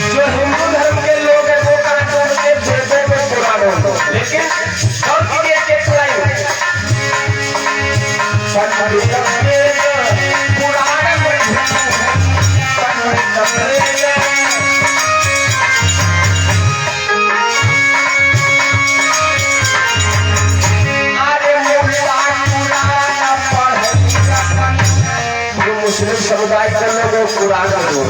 जो हिंदू धर्म के लोग हैं वो कहाँ जोड़ते भेदों में पुराने हो, लेकिन मुस्लिम समुदाय के लोग पुराना बोल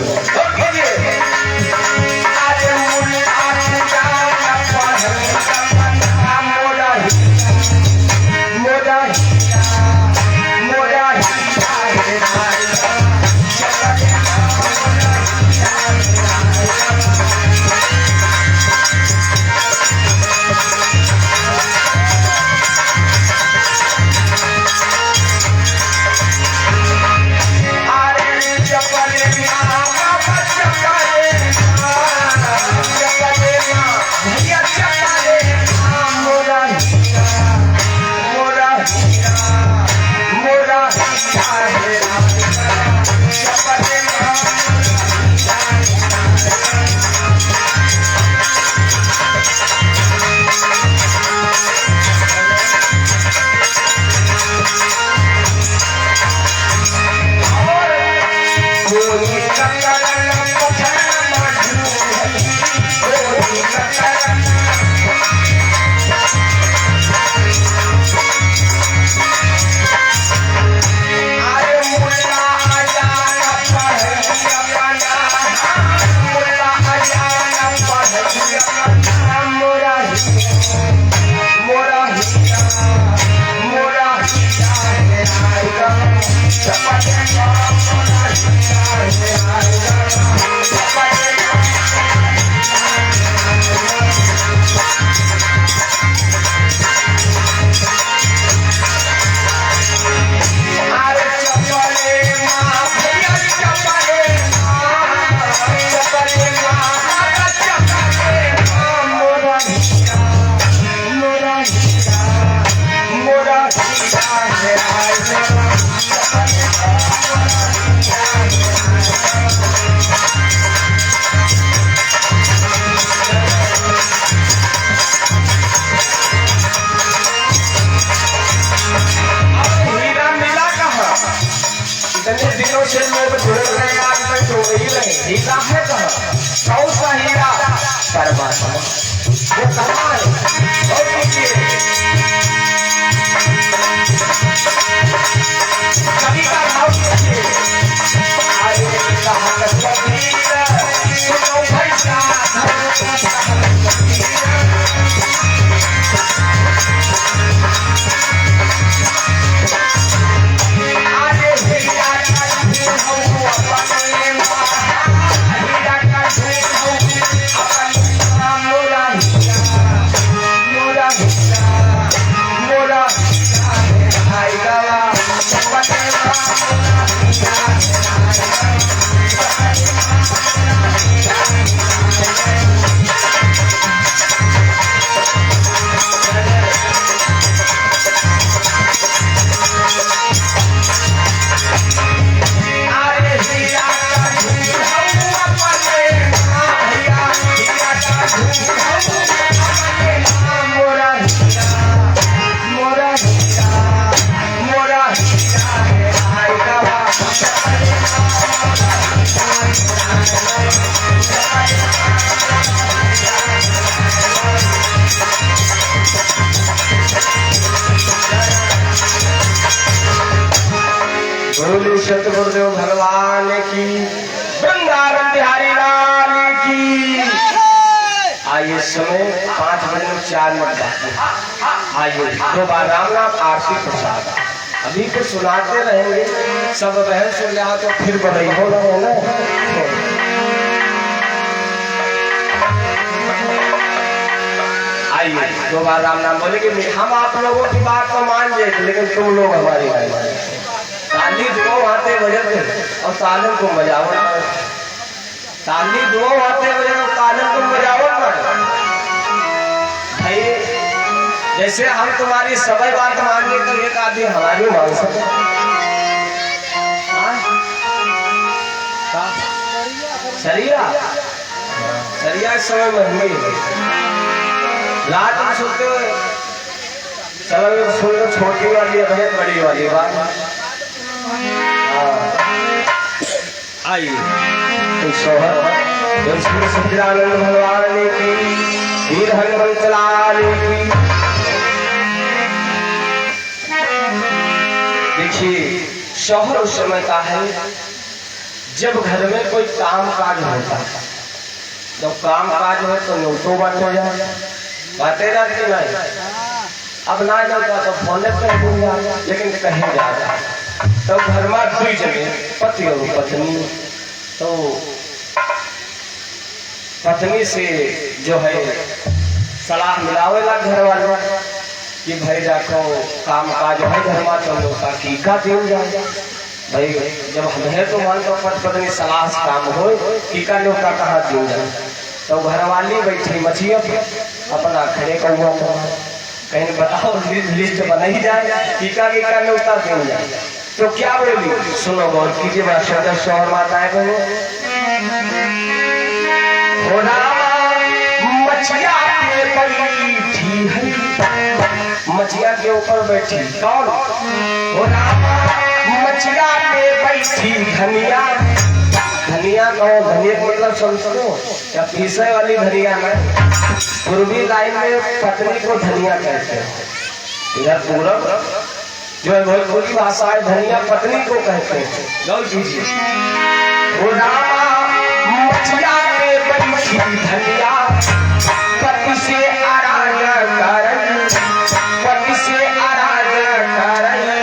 परमात्मा वो कहाँ है? और कीजिए कभी का भाव कीजिए आए कहा सुनो भाई सतगुरुदेव भगवान की, वृंदावन बिहारी लाल की। आइए समय 5:04 बाकी। आइए 2 बार राम नाम आरती प्रसाद अभी तो सुनाते रहेंगे, सब बहन सुन लिया तो फिर बधाई हो रहे हैं ना। आइए 2 बार राम नाम बोलेंगे। हम आप लोगों की बात तो मान जाए, लेकिन तुम लोग हमारी नहीं माने। ताली दो आते बजते और तालन को बजाओ, ताली दो आते बजते और तालन को बजाओ भाई। जैसे हम तुम्हारी सभी बात मांगे तो एक आदमी हमारी मांग सकते। सरिया सरिया इस समय महंगी है। रात में सुनते हुए समय सुन लो, छोटी वाली है बड़ी वाली बात। आइए तो सोहर सच्चिदानंद भगवान की, वीर हनुमंत लाल की। देखिए शोहर उस समय का है जब घर में कोई काम काज होता है। जब काम काज हो तो न्योतो बात हो जाए, बातें रहती नहीं। अब ना जाता तो फोन पे दूंगा, लेकिन कहीं जाता तो घर में 2 जने पति और पत्नी। तो पत्नी से जो है सलाह मिलावेला घर वालों कि भाई देखो काम काज है घर में, तो लोग टीका दिल जाए भाई। जब हम है तो मान तो पत्नी सलाह से काम हो, टीका न्योता कहाँ दिल जाए। तो घर वाली बैठी मछली अपना खड़े कौआ तो कहीं बताओ लिस्ट बनाई जाए, टीका न्योता दिल जाए। तो क्या बोली सुनो, गौर कीजिए। बड़ा शब्द शोहर माताएं बहने, मछिया पे बैठी है, मछिया के ऊपर बैठी कौन? मछिया पे बैठी धनिया। धनिया कहो, धनिया मतलब समझो या पीसे वाली धनिया ना। पूर्वी लाइन में पत्नी को धनिया कहते हैं, इधर पूरब जो है भोजपुरी भाषा है धनिया पत्नी को कहते हैं। गौर कीजिए। मछिया पे बैठी धनिया, पति से आराज करन, पति से आराज करन।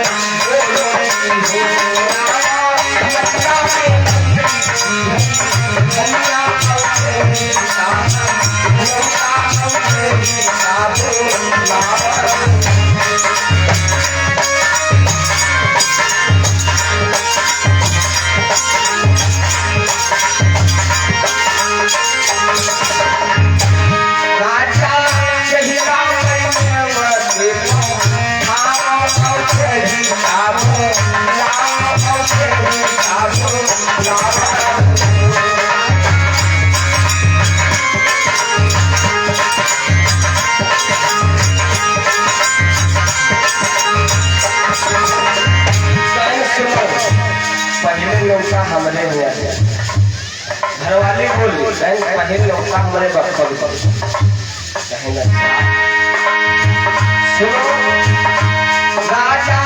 कहे लौका हमारे बखल कहे न सुनो राजा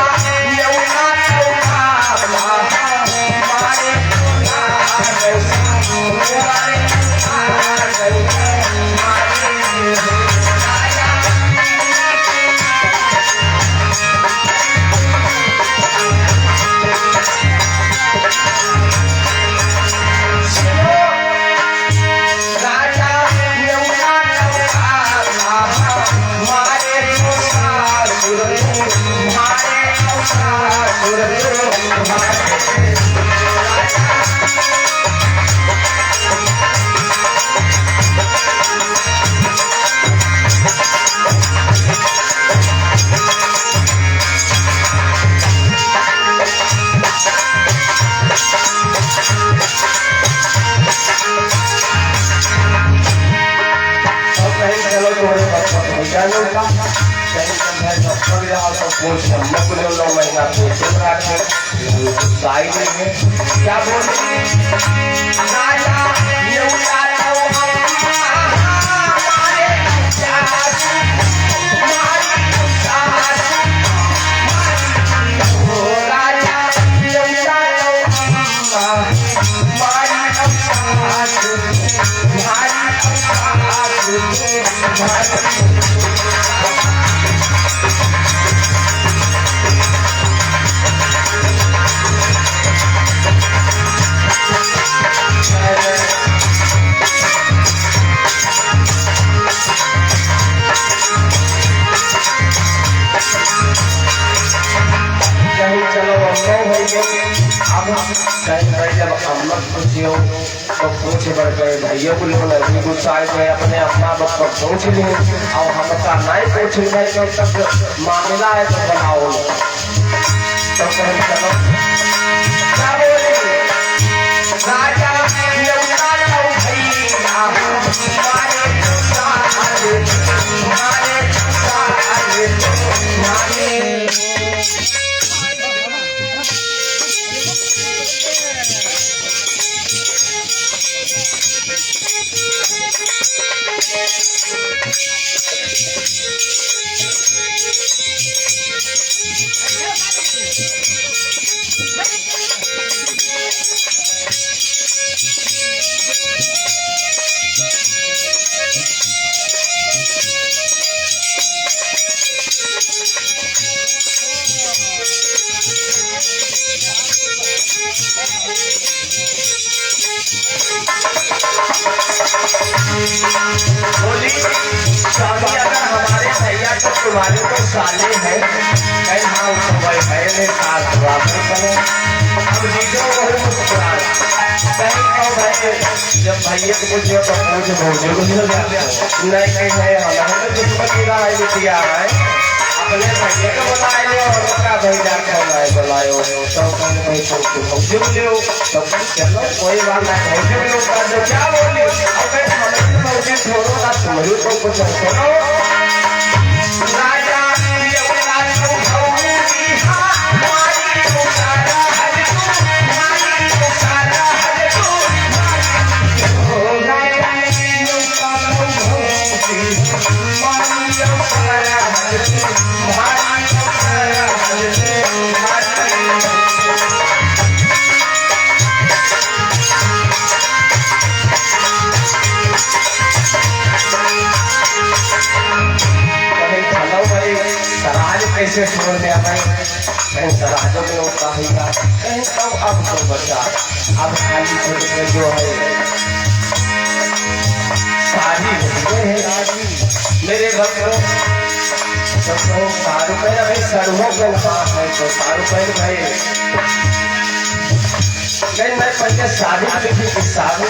लौका मारे क्या बोल जब अम्मत पूछियो तो पूछ बढ़ गए भैया को लड़की गुस्साए गए अपने अपना बस पर पूछ लिए और हम का नहीं पूछ गए जब तक मामला है तो बनाओ तो कहीं चलो क्या बोले राजा लौका लो भैया मारे बोली स्वामी अगर हमारे भैया तो तुम्हारे तो साले हैं कहीं हाँ उसको भाई भैया ने साथ वापस करो अब जीजो वही मुस्कुरा कहीं कहो भाई जब भैया को पूछो तो पूछ भोजो नहीं कहीं है हमारे तो दुश्मन रहा है दिया है अपने भैया को बुलाए लो और उसका भैया खाए बुलायो तो कहने भाई तुम भोजो लो तो चलो कोई बात नहीं भोजो लो तो क्या बोले अगर हमें भोजो छोड़ो ना तुम्हारे तो कुछ सुनो राजा लौका लो भैया मारी पुकारा हर तू मारी पुकारा हर तू ओ राजा लौका लो भैया मारी पुकारा हर तू मारी पुकारा हर तू कैसे छोड़ दिया भाई कहीं सराजों में होता होगा कहीं तो अब तो बचा अब खाली छोटे जो है सारी मेरे भक्तों सबको सारू पहले भाई सरुओं में है तो सारू पहले भाई कहीं मैं पहले शादी देखी कि सारू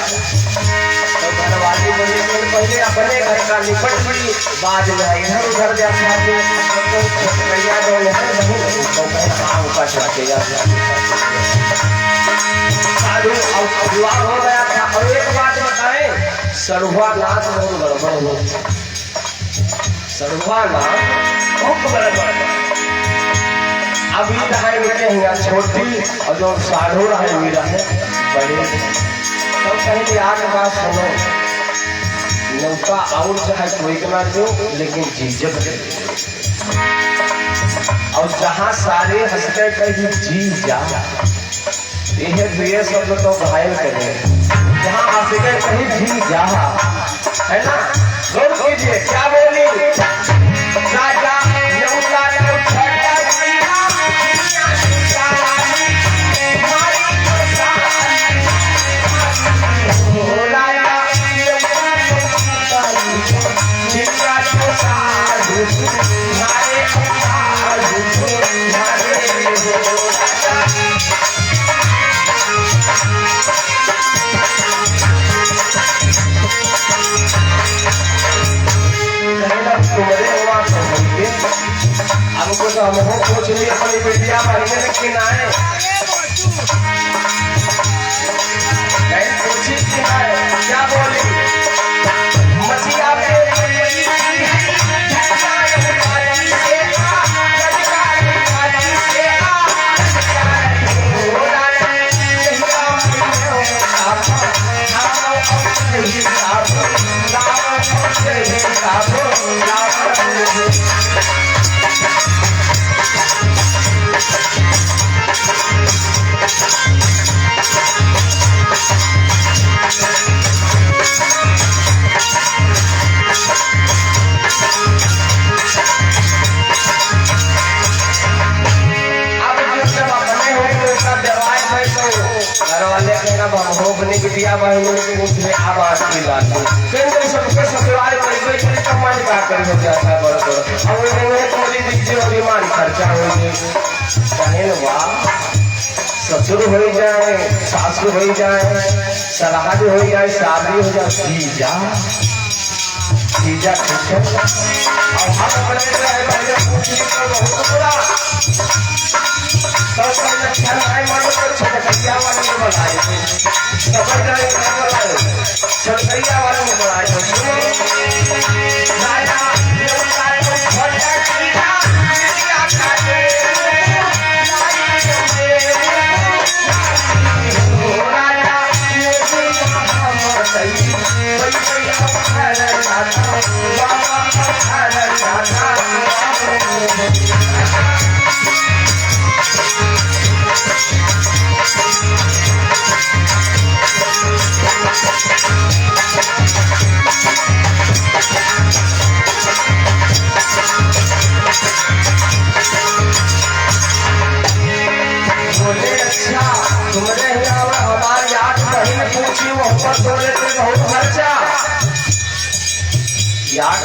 तो घरवाली बोली तो पहले अपने घर का निपट पड़ी बाद में इधर उधर जाता है तो भैया बोले नहीं तो मैं काम का चलेगा सारू अगुआ हो गया था और एक बात बताएं सरुआ नाथ बहुत गड़बड़ हो सरुआ नाथ बहुत गड़बड़ अभी रहे उनके यहाँ छोटी और जो साढ़ू रहे हुई रहे बड़े तो कहीं आगे बात सुनो नौका और चाहे कोई ना दो, लेकिन जीजत दे। और जहाँ सारे हंसते कहीं जी जा, यह दुए शब्द तो घायल करे। जहाँ हंसते कहीं जी जा, है ना? गौर कीजिए क्या बोली राजा नौका को छटा दिया, हमको तो हम पूछ लिए अपनी बेटिया महीने में कि नाए पूछी कि नाए क्या बोली मछिया पे बिटिया बहनों के उसमें आवाज की बात है केंद्र सबके ससुराल में बैठे कमाई का कर हो जाता है बरोबर और उन्हें थोड़ी दीजिए और ईमान खर्चा हो जाए बहन वाह ससुर हो जाए सासु हो जाए सराहद हो जाए शादी हो जाए जीजा जीजा ठीक है और हम अपने रहे पूछने को बहुत बुरा तो अच्छा नहीं मानो तो छटकैया वाले में बनाए छटकैया वाले में बनाए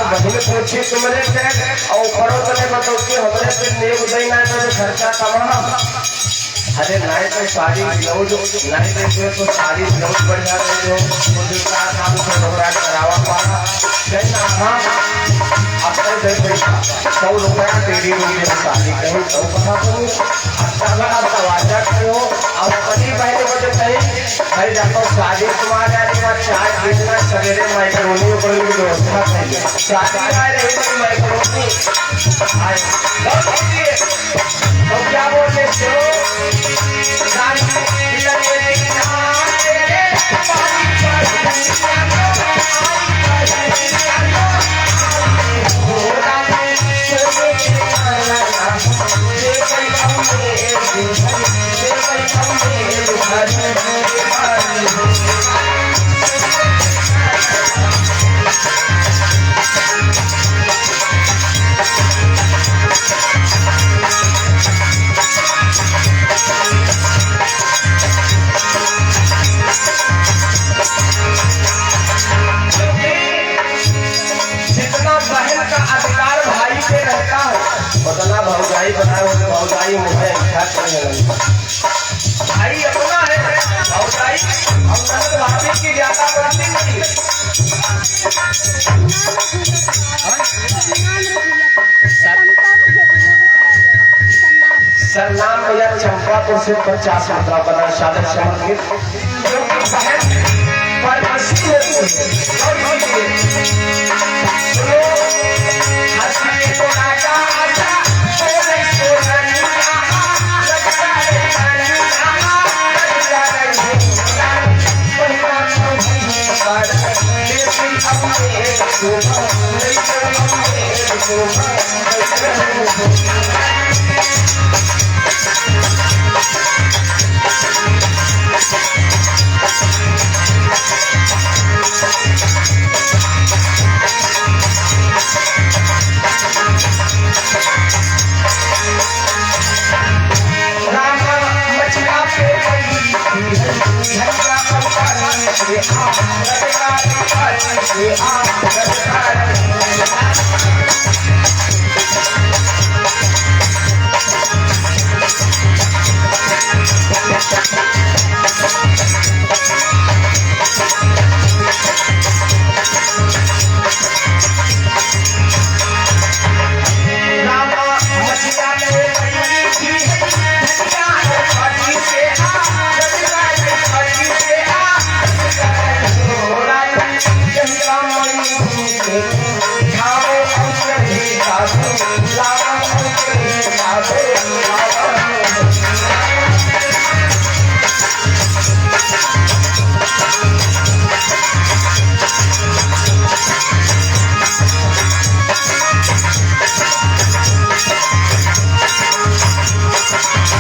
बहन पूछी तुमने और खड़ो तने बताओ कि हमरे पे नेग दई ना तो खर्चा कमा अरे नहीं तो साड़ी ब्लाउज नहीं देते तो साड़ी ब्लाउज बढ़िया दे दो मुझे का काम से ढोरा करावा पाना कहना हां अपने दे पैसा 100 रुपया तेरी मुझे साड़ी कहीं तो कहा तो अच्छा लगा तवाजा करो और अपनी बहन को जो कहीं भाई जाको साड़ी तुम्हारे आने का चाय कितना सवेरे माइक्रोनी ऊपर की व्यवस्था करिए शादी आ रही है माइक्रोनी आए तो क्या बोलते हो रानी दिलने की हां तेरे पानी पर बदला भौजाई बनाए हुए भौजाई मुझे इच्छा करने लगी भाई अपना है भौजाई हम ननद भाभी की ज्यादा बनती नहीं सर नाम भैया चंपापुर से 50 मात्रा बना शादी समर्पित जो कि बहन पर मशीन होती है सुनो हंसी तो आजा आजा